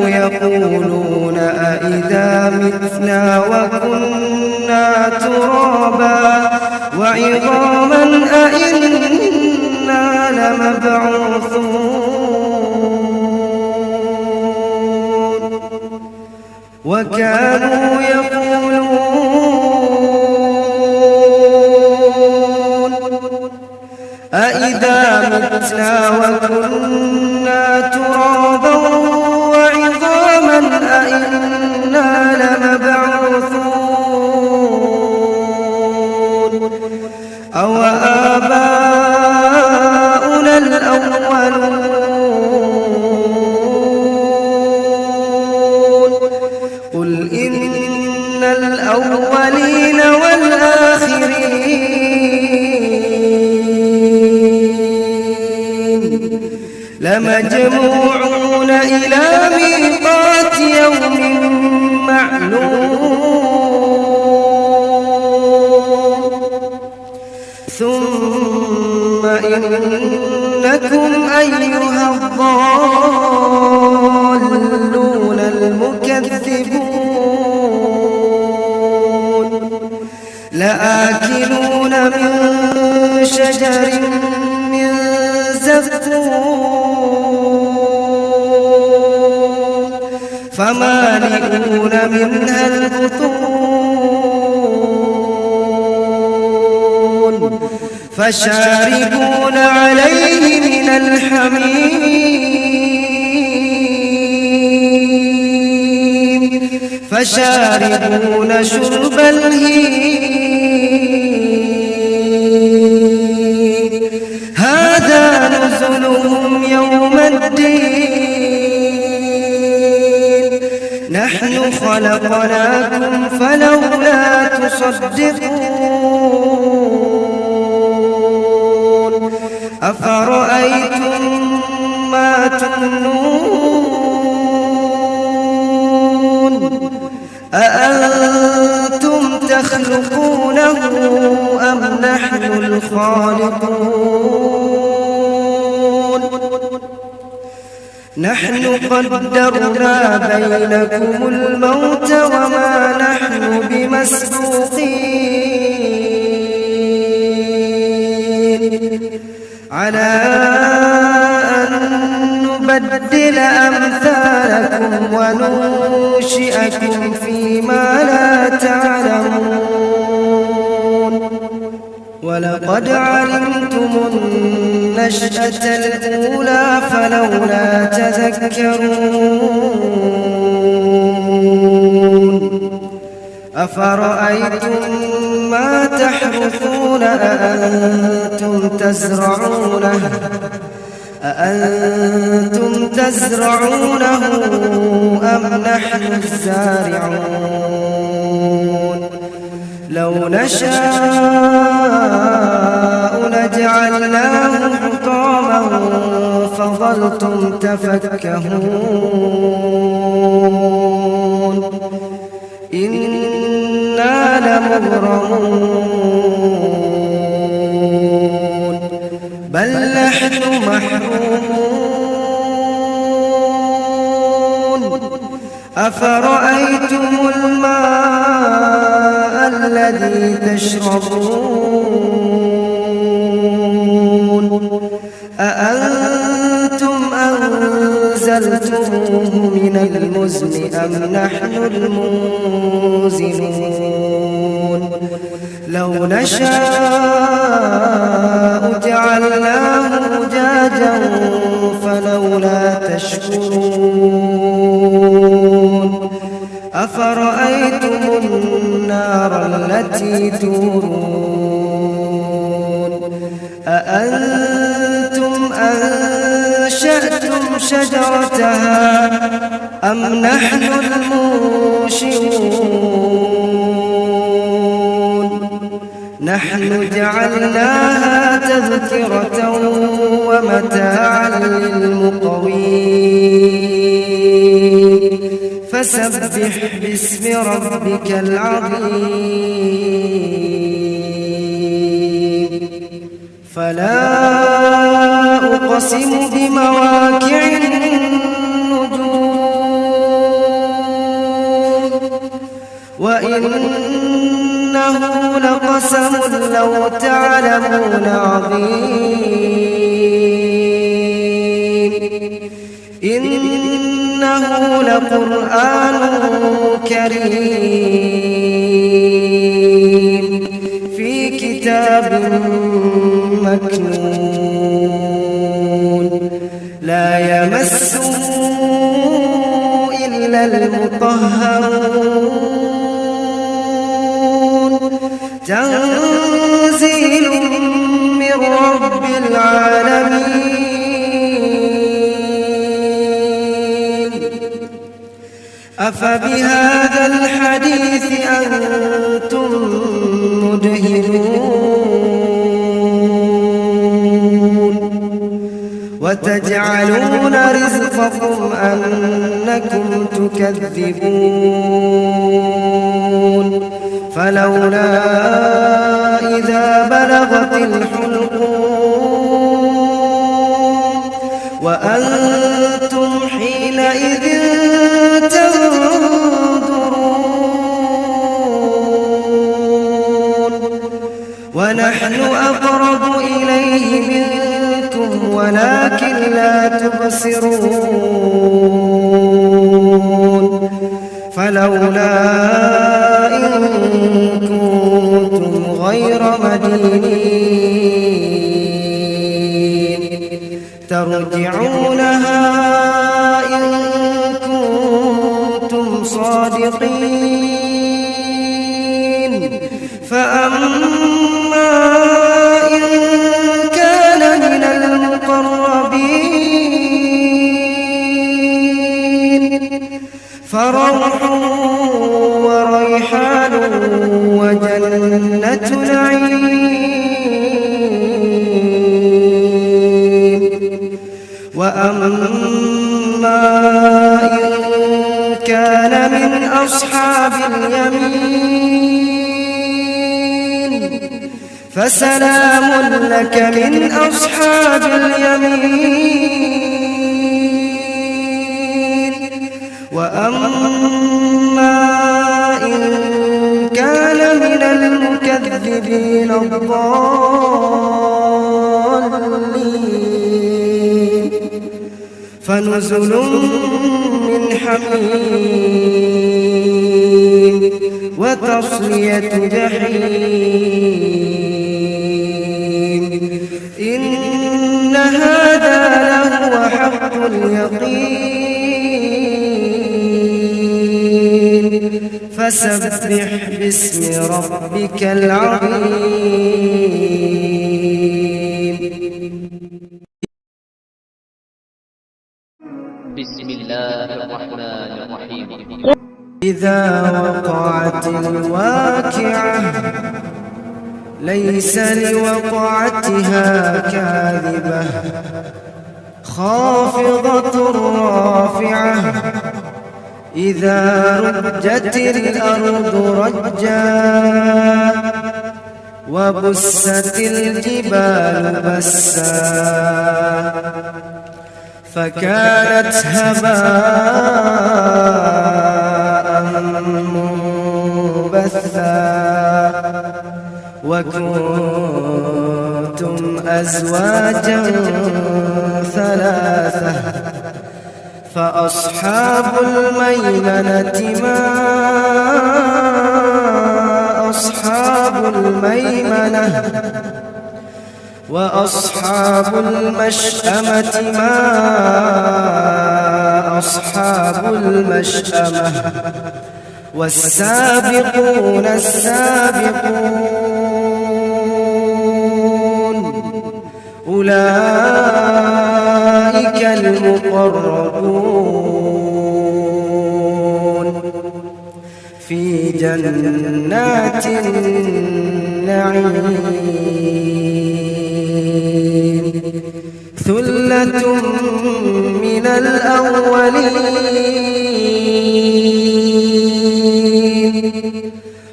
يقولون أإذا متنا وكنا ترابا وعظاما أإنا لمبعوثون وكانوا يقولون أإذا متنا وكنا ترابا وعظاما أإنا لمبعوثون أو آباؤنا الأولون قل إن الأولين والآخرين لمجموعون إلى ميقات يوم معلوم ثم إنكم أيها الضالون المكذبون لآكلون من شجر من زقوم فمالئون منها البطون فشاربون عليه من الحميم فشاربون شرب الهيم هذا نزلهم يوم الدين نحن خلقناكم فلولا تصدقون أفرأيتم ما تمنون أأنتم تخلقونه أم نحن الخالقون نحن قدرنا بينكم الموت وما نحن بمسبوقين على أن نبدل أمثالكم وننشئكم فيما لا تعلمون ولقد علمتم النشأة الأولى فلولا تذكرون أفرأيتم ما تحرثون أأنتم تزرعونه أم نحن الزارعون لو نشاء لجعلناه حطاما فظلتم تفكهون إنا لمغرمون بل نحن محرومون أفرأيتم الماء الذي تشربون أأنتم أنزلتموه من المزن أم نحن المنزلون لو نشاء جعلناه أجاجا فلولا تشكرون أفرأيتم النار التي تورون أأنتم أنشأتم شجرتها أم نحن المنشئون نحن جعلناها تذكرة ومتاعا للمقوين فسبح باسم ربك العظيم فلا أقسم بمواقع النجوم وإنه لقسم لو تعلمون عظيم إنه لقرآن كريم في كتاب مكنون لا يمسه إلا المطهرون تنزيل من رب العالمين أفبهذا الحديث أنتم مدهنون وتجعلون رزقكم أنكم تكذبون فلولا إذا بلغت الحلقوم وأنتم حينئذ تنظرون ونحن أقرب إليه منكم ولكن لا تبصرون فلولا إن كنتم غير مدينين ترجعونها إن كنتم صادقين فأما إن كان من المقربين فروح وريحان وجنة نعيم وأما إن كان من أصحاب اليمين فسلام لك من أصحاب اليمين وأما إن كان من المكذبين الضالين فنزل من حميم وتصلية جحيم إن هذا لهو حق اليقين فسبح باسم ربك العظيم. بسم الله الرحمن الرحيم. إذا وقعت الواقعة ليس لوقعتها كاذبة خافضة رافعة إذا رجت الأرض رجا وبست الجبال بسا فكانت هباء منبثا وكنتم أزواجا ثلاثة فأصحاب الميمنة ما أصحاب الميمنة وأصحاب المشأمة ما أصحاب المشأمة والسابقون السابقون أولئك المقربون في جنات النعيم ثلة من الأولين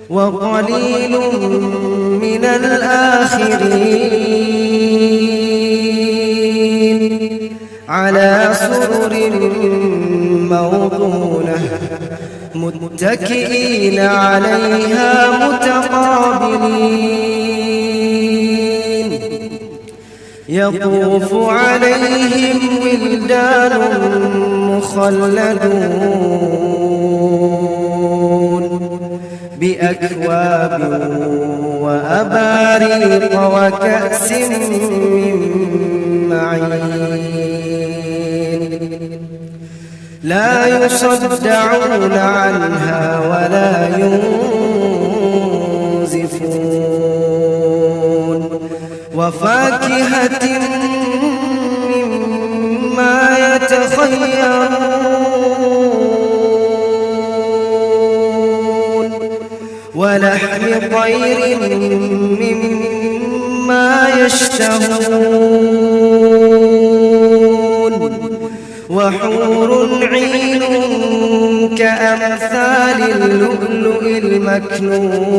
وقليل من الآخرين على سرر موضونة متكئين عليها متقابلين يطوف عليهم ولدان مخلدون بأكواب وأباريق وكأس من معين لا يصدعون عنها ولا ينزفون وفاكهة مما يتخيرون ولحم طير مما يشتهون وحور عين كأمثال اللؤلؤ المكنون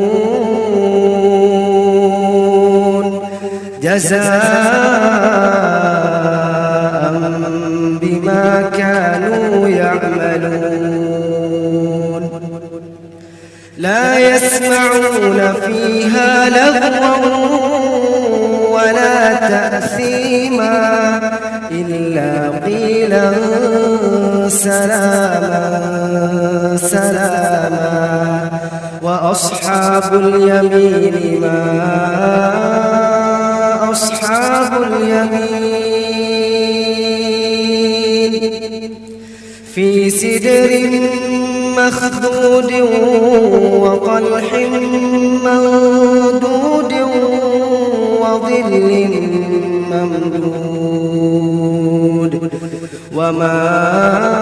جزاء بما كانوا يعملون لا يسمعون فيها لغوا ولا تأثيما إلا قيلا سلاما سلاما وأصحاب اليمين ما أصحاب اليمين في سدر مخضود وطلح ممدود وظل ممدود وماء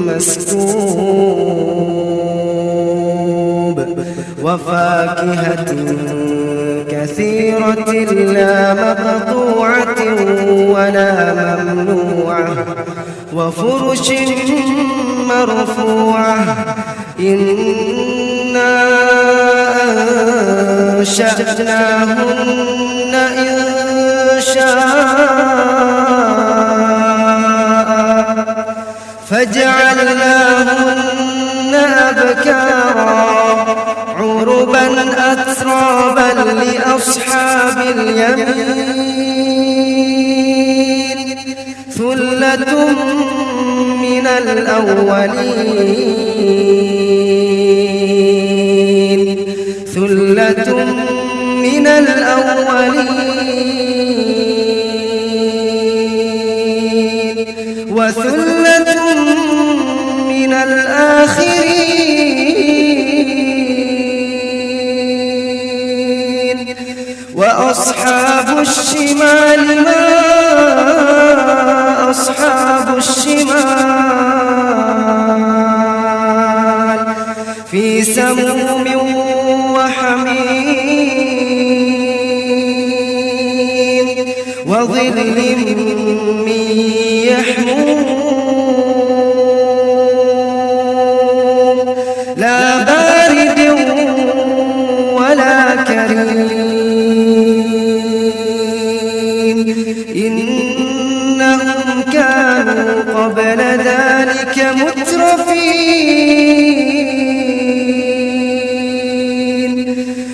مسكوب وفاكهة كثيرة لا مقطوعة ولا ممنوعة وفرش مرفوعة إنا أنشأناهن إنشاء فجعلناهن أبكارا عربا أترابا لأصحاب اليمين ثلة من الأولين ثلة من الأولين وثلة من الآخرين وأصحاب الشمال ما أصحاب الشمال في سموم وحميم وظل من يحموم لا بارد ولا كريم إنهم كانوا قبل ذلك مترفين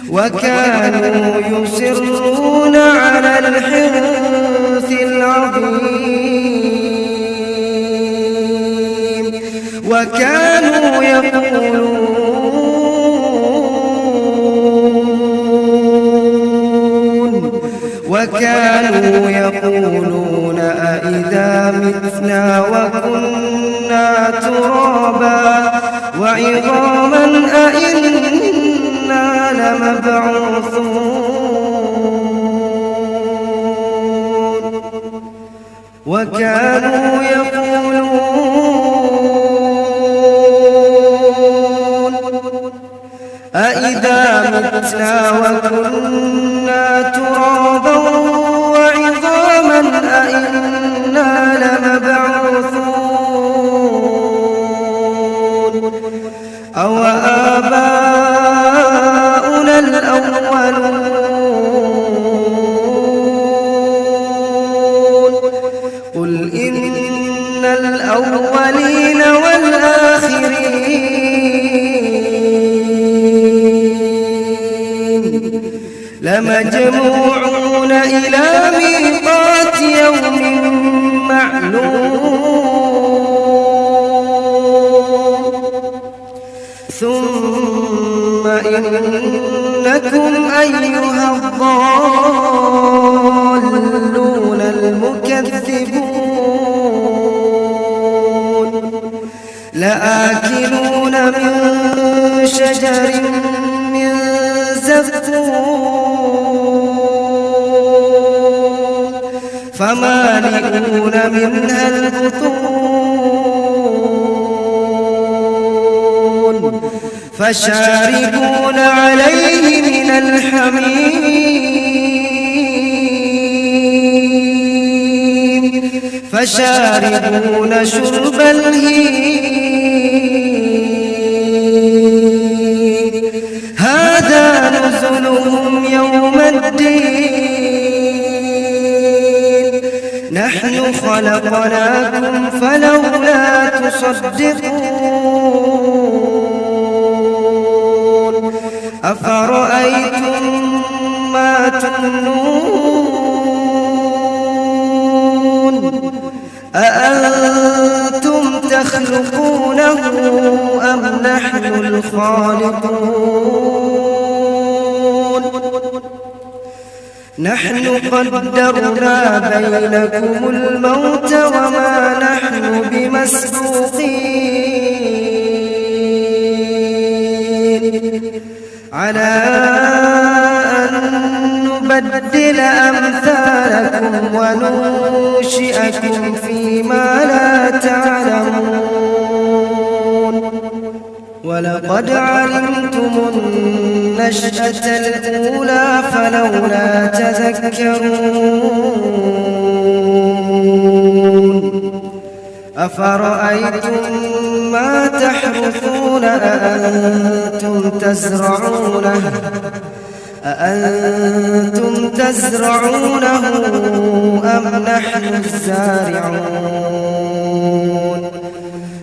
وكانوا يصرون على الحنث العظيم وكانوا يقولون أإذا متنا وكنا ترابا وعظاما أإنا لمبعوثون وكانوا يقولون أإذا متنا وكنا ترابا وعظاما أإنا لمبعوثون أو آباؤنا الأولون قل إن الأولين والآخرين لمجموعون إلى ميقات يوم معلوم ثم إنكم أيها الضالون المكذبون لآكلون من شجر من زقوم فمالئون منها البطون فشاربون عليه من الحميم فشاربون شرب الهيم هذا نزلهم يوم الدين نحن خلقناكم فلولا تصدقون أفرأيتم ما تمنون أأنتم تخلقونه أم نحن الخالقون نحن قدرنا بينكم الموت وما نحن بمسبوقين على أن نبدل أمثالكم وننشئكم فيما لا تعلمون ولقد علمتم النشأة الأولى فلولا تذكرون أفرأيتم ما تحرثون أأنتم تزرعونه أم نحن الزارعون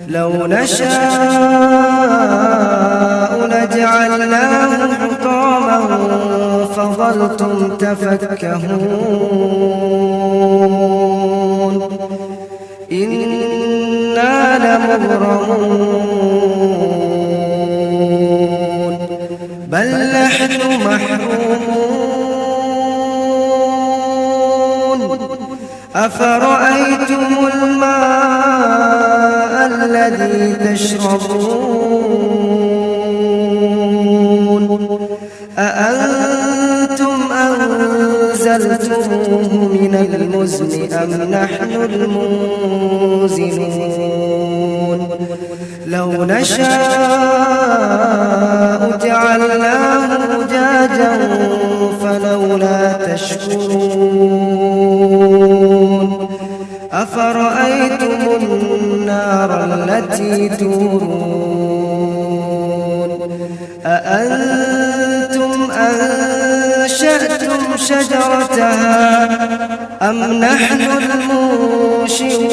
لو نشاء لجعلناه حطاما فظلتم تفكهون إنا لمغرمون بل نحن محرومون أفرأيتم الماء الذي تشربون أأنتم أنزلتموه من المزن أم نحن المنزلون لو نشاء جعلناه أجاجا فلولا تشكرون أفرأيتم النار التي تورون أأنتم أنشأتم شجرتها أم نحن المنشئون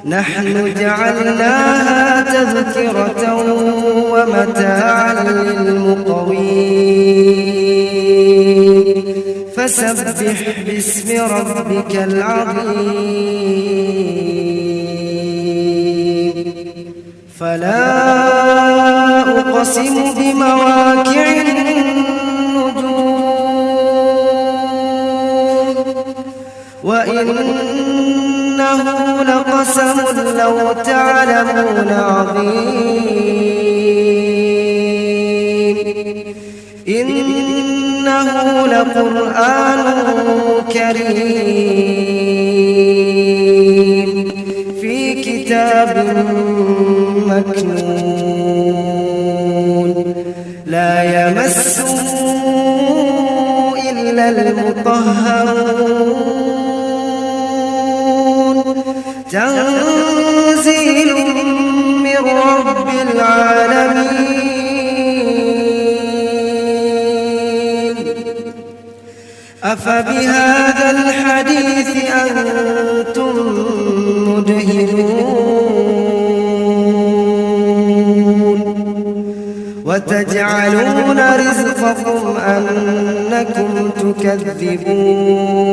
نحن جعلناها تذكرة ومتاعا للمقوين فسبح باسم ربك العظيم فلا أقسم بمواقع النجوم وإنه لقسم لو تعلمون عظيم إنه لقرآن كريم في كتاب مكنون لا يمسه إلا المطهرون تنزيل من رب العالمين أفبهذا الحديث أنتم مدهنون وتجعلون رزقكم أنكم تكذبون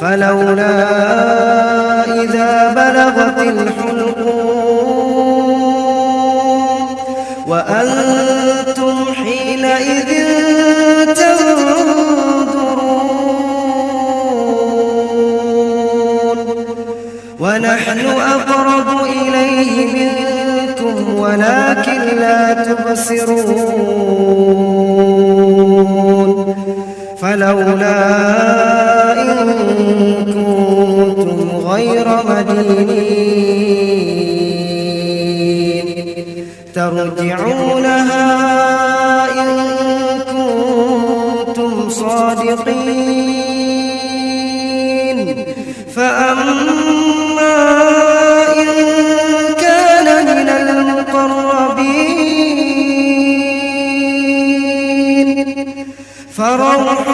فلولا إذا بلغت الحلقوم وأنتم حينئذ تنظرون ونحن أقرب إليه منكم ولكن لا تبصرون فلولا إن كنتم غير مدينين ترجعونها إن كنتم صادقين فأما إن كان من المقربين فروح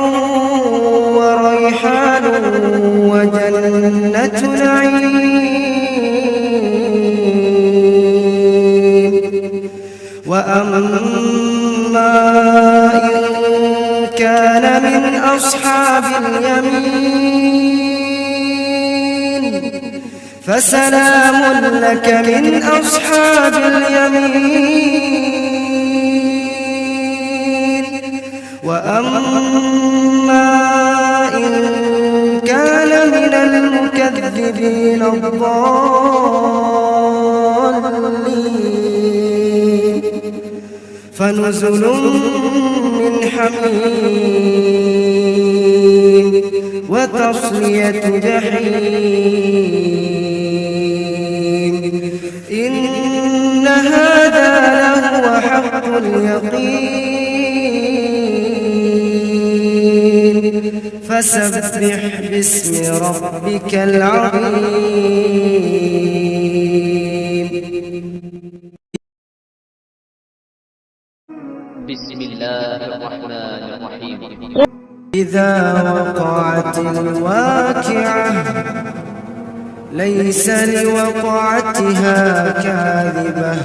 وريحان وجنة نعيم وأما إن كان من أصحاب اليمين فسلام لك من أصحاب اليمين وأما إن كان من المكذبين الضالين فنزل من حميم وتصلية جحيم إن هذا لهو حق اليقين فسبح باسم ربك العظيم بسم الله الرحمن الرحيم إذا وقعت الواقعة ليس لوقعتها كاذبة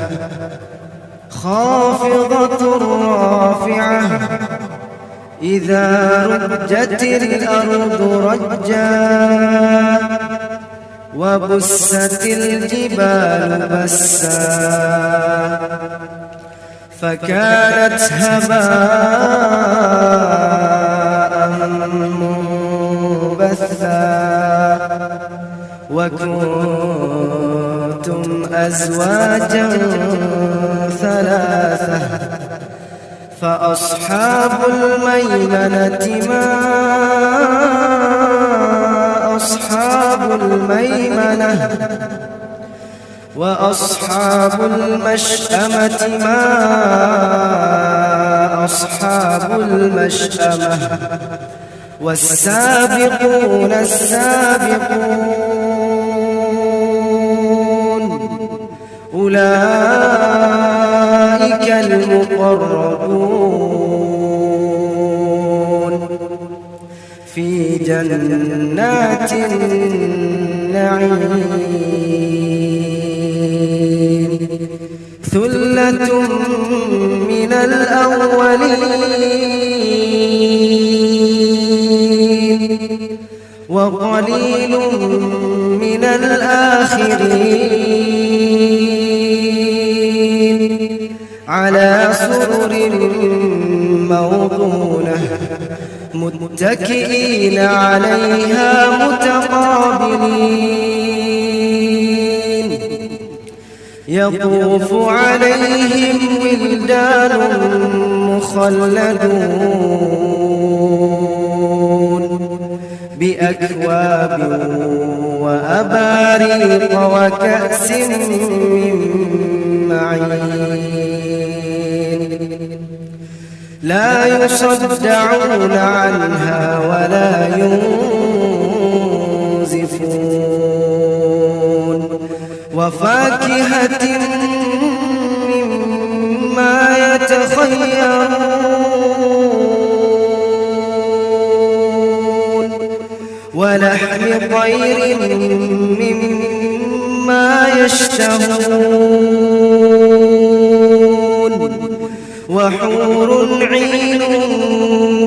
خافضة رافعة إذا رجت الأرض رجا وبست الجبال بسا فكانت هباء منبثا وكنتم أزواجا ثلاثة فأصحاب الميمنة ما أصحاب الميمنة وأصحاب المشأمة ما أصحاب المشأمة والسابقون السابقون أولئك المقربون في جنات النعيم ثلة من الأولين وقليل من الآخرين على سرر موضونة متكئين عليها متقابلين يطوف عليهم ولدان مخلدون بأكواب وأباريق وكأس من معين لا يصدعون عنها ولا ينزفون وفاكهة مما يتخيرون ولحم طير مما يشتهون وحور عين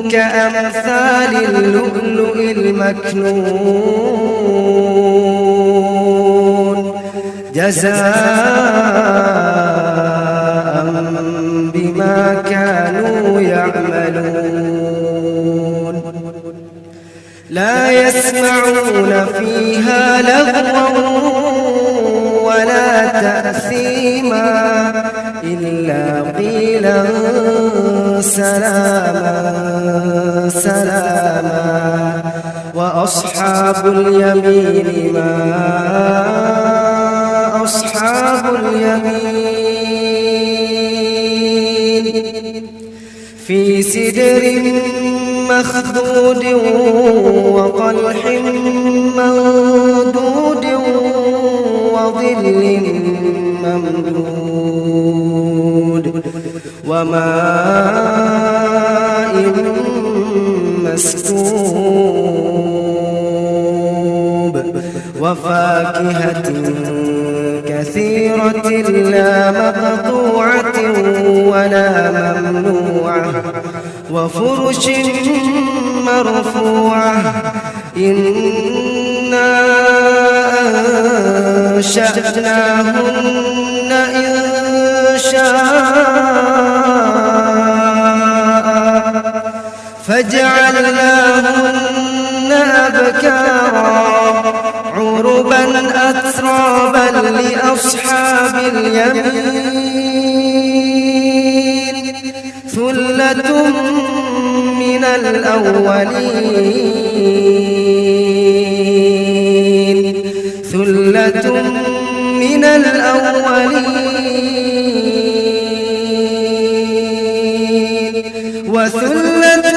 كأمثال اللؤلؤ المكنون جزاء بما كانوا يعملون لا يسمعون فيها لغوا ولا تأثيما إلا قيلا سلاما سلاما وأصحاب اليمين ما أصحاب اليمين في سدر مخضود وطلح ممدود وظل ممدود وماء مسكوب وفاكهة كثيرة لا مقطوعة ولا ممنوعة وفرش مرفوعة إنا أنشأناهن إنشاء فجعلناهن أبكارا عربا أترابا لأصحاب اليمين ثلة من الأولين ثلة من الأولين وثلة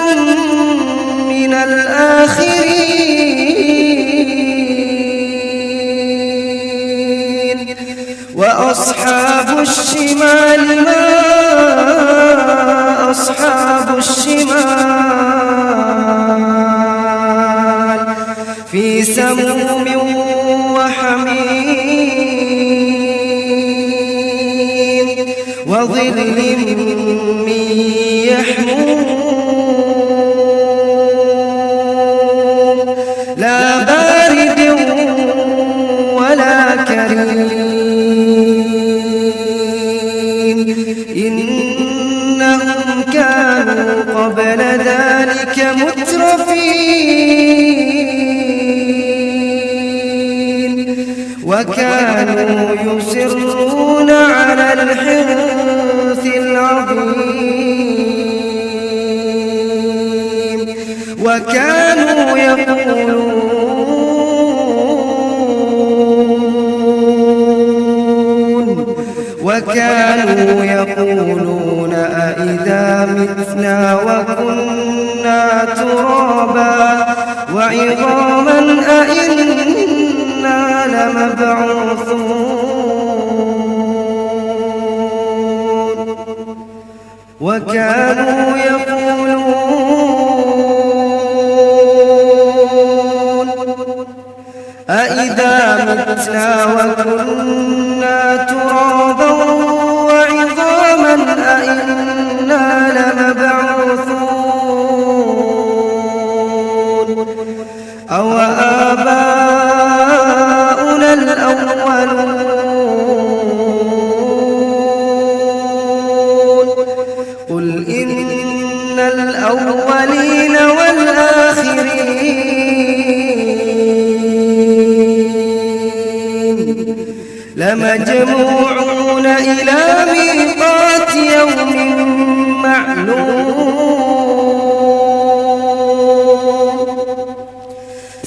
من الآخرين وأصحاب الشمال ما أصحاب الشمال وظل من يحموم لا بارد ولا كريم إنهم كانوا قبل ذلك مترفين وكانوا يصرون على الحنث العظيم وكانوا يقولون أإذا متنا وكنا ترابا وعظاما أإنا لمبعوثون وكانوا يقولون أإذا متنا وكنا ترابا وعظاما أإنا لمبعوثون أو آباؤنا الأولون قل إن الأولين والآخرين لمجموعون إلى ميقات يوم معلوم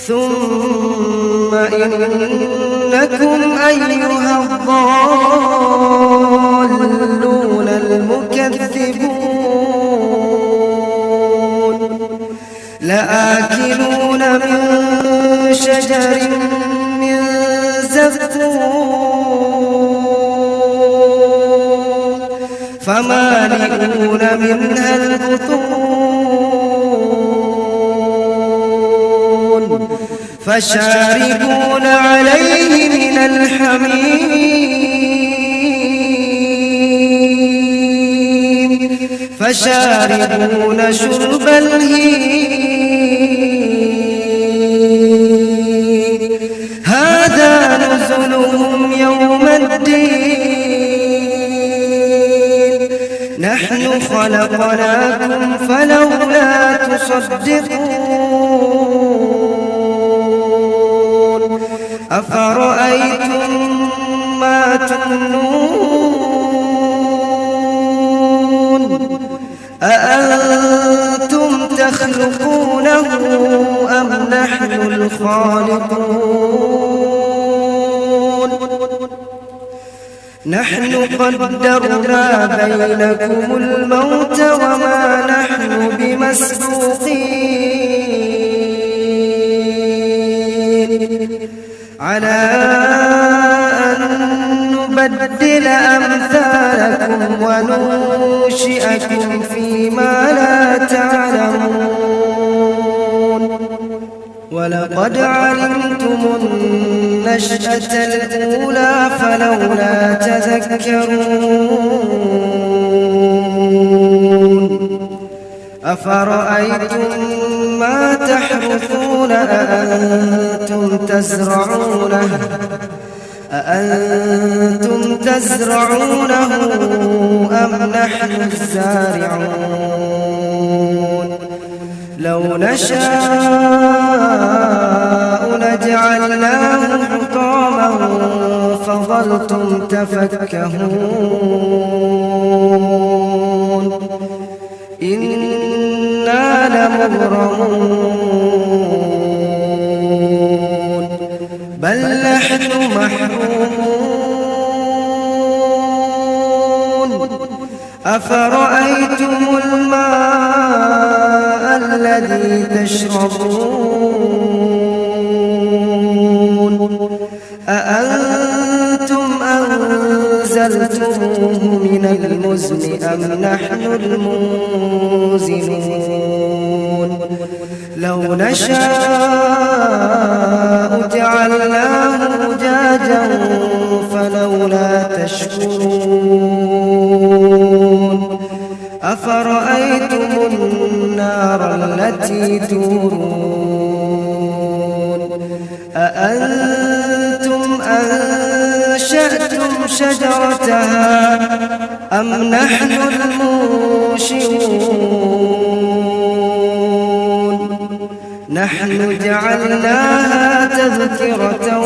ثم إنكم أيها الضالون المكذبون لآكلون من شجر من زقوم فمالئون منها البطون فشاربون عليه من الحميم فشاربون شرب الهيم هذا نزلهم يوم الدين نحن خلقناكم فلولا تصدقون أفرأيتم ما تمنون أأنتم تخلقونه أم نحن الخالقون نحن قدرنا بينكم الموت وما نحن بمسبوقين على أن نبدل أمثالكم وننشئكم فيما لا تعلمون ولقد علمتم النشأة الأولى فلولا تذكرون أفرأيتم ما تحرثون أأنتم تزرعونه أم نحن الزارعون لو نشاء لجعلناه حطاما فظلتم تفكهون إنا لمغرمون بل نحن محرومون أفرأيتم الماء الذي تشربون أأنتم أنزلتموه من المزن أم نحن المنزلون لو نشاء جعلناه أجاجا فلولا تشكرون أفرأيتم النار التي تورون أأنتم أنشأتم شجرتها أم نحن المنشئون نحن جعلناها تذكرة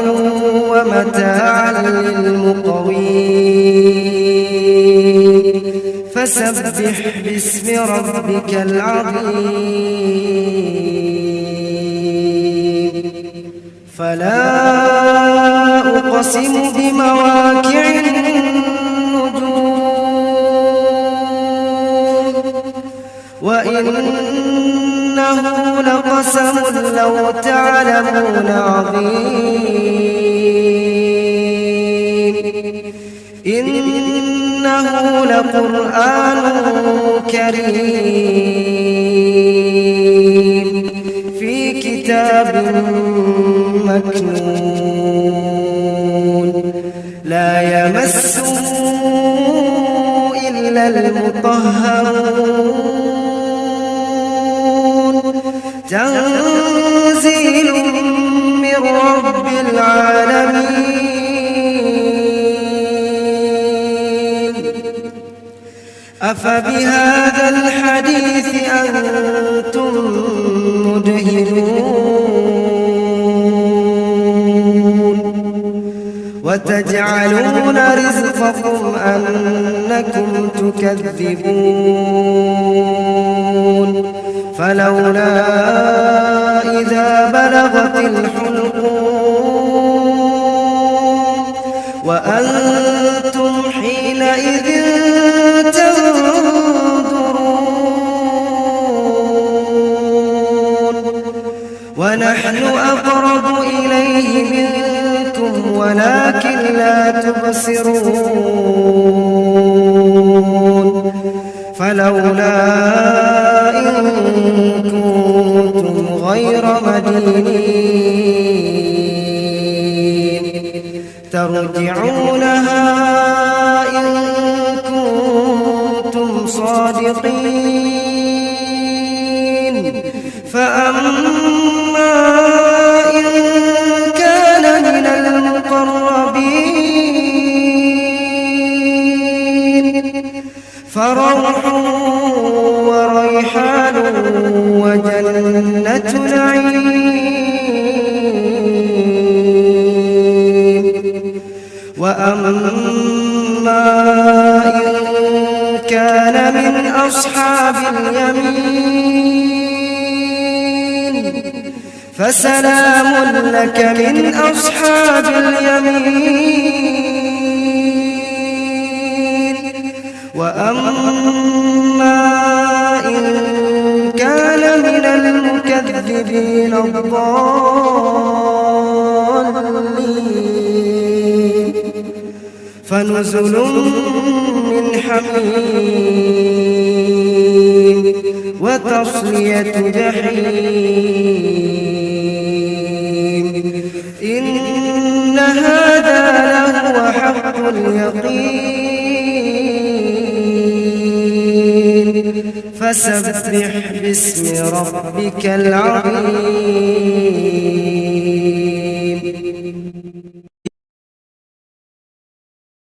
ومتاعا للمقوين فسبح باسم ربك العظيم فلا أقسم بمواقع النجوم وإنه لقسم لو تعلمون عظيم إنه لقرآن كريم في كتاب مكنون لا يمسه إلا المطهرون تنزيل من رب العالمين أفبهذا الحديث أنتم مدهنون وتجعلون رزقكم أنكم تكذبون فلولا إذا بلغت الحلقوم وأنتم حينئذ تنظرون ونحن أقرب إليه منكم ولكن لا تبصرون فلولا إن كنتم غير مدينين ترجعونها إن كنتم صادقين فأما إن كان من المقربين فروح وريحان وجنة نعيم وأما إن كان من أصحاب اليمين فسلام لك من أصحاب اليمين وأما إن كان من المكذبين الضالين فنزل من حميم وتصلية جحيم إن هذا لهو حق اليقين فسبح باسم ربك العظيم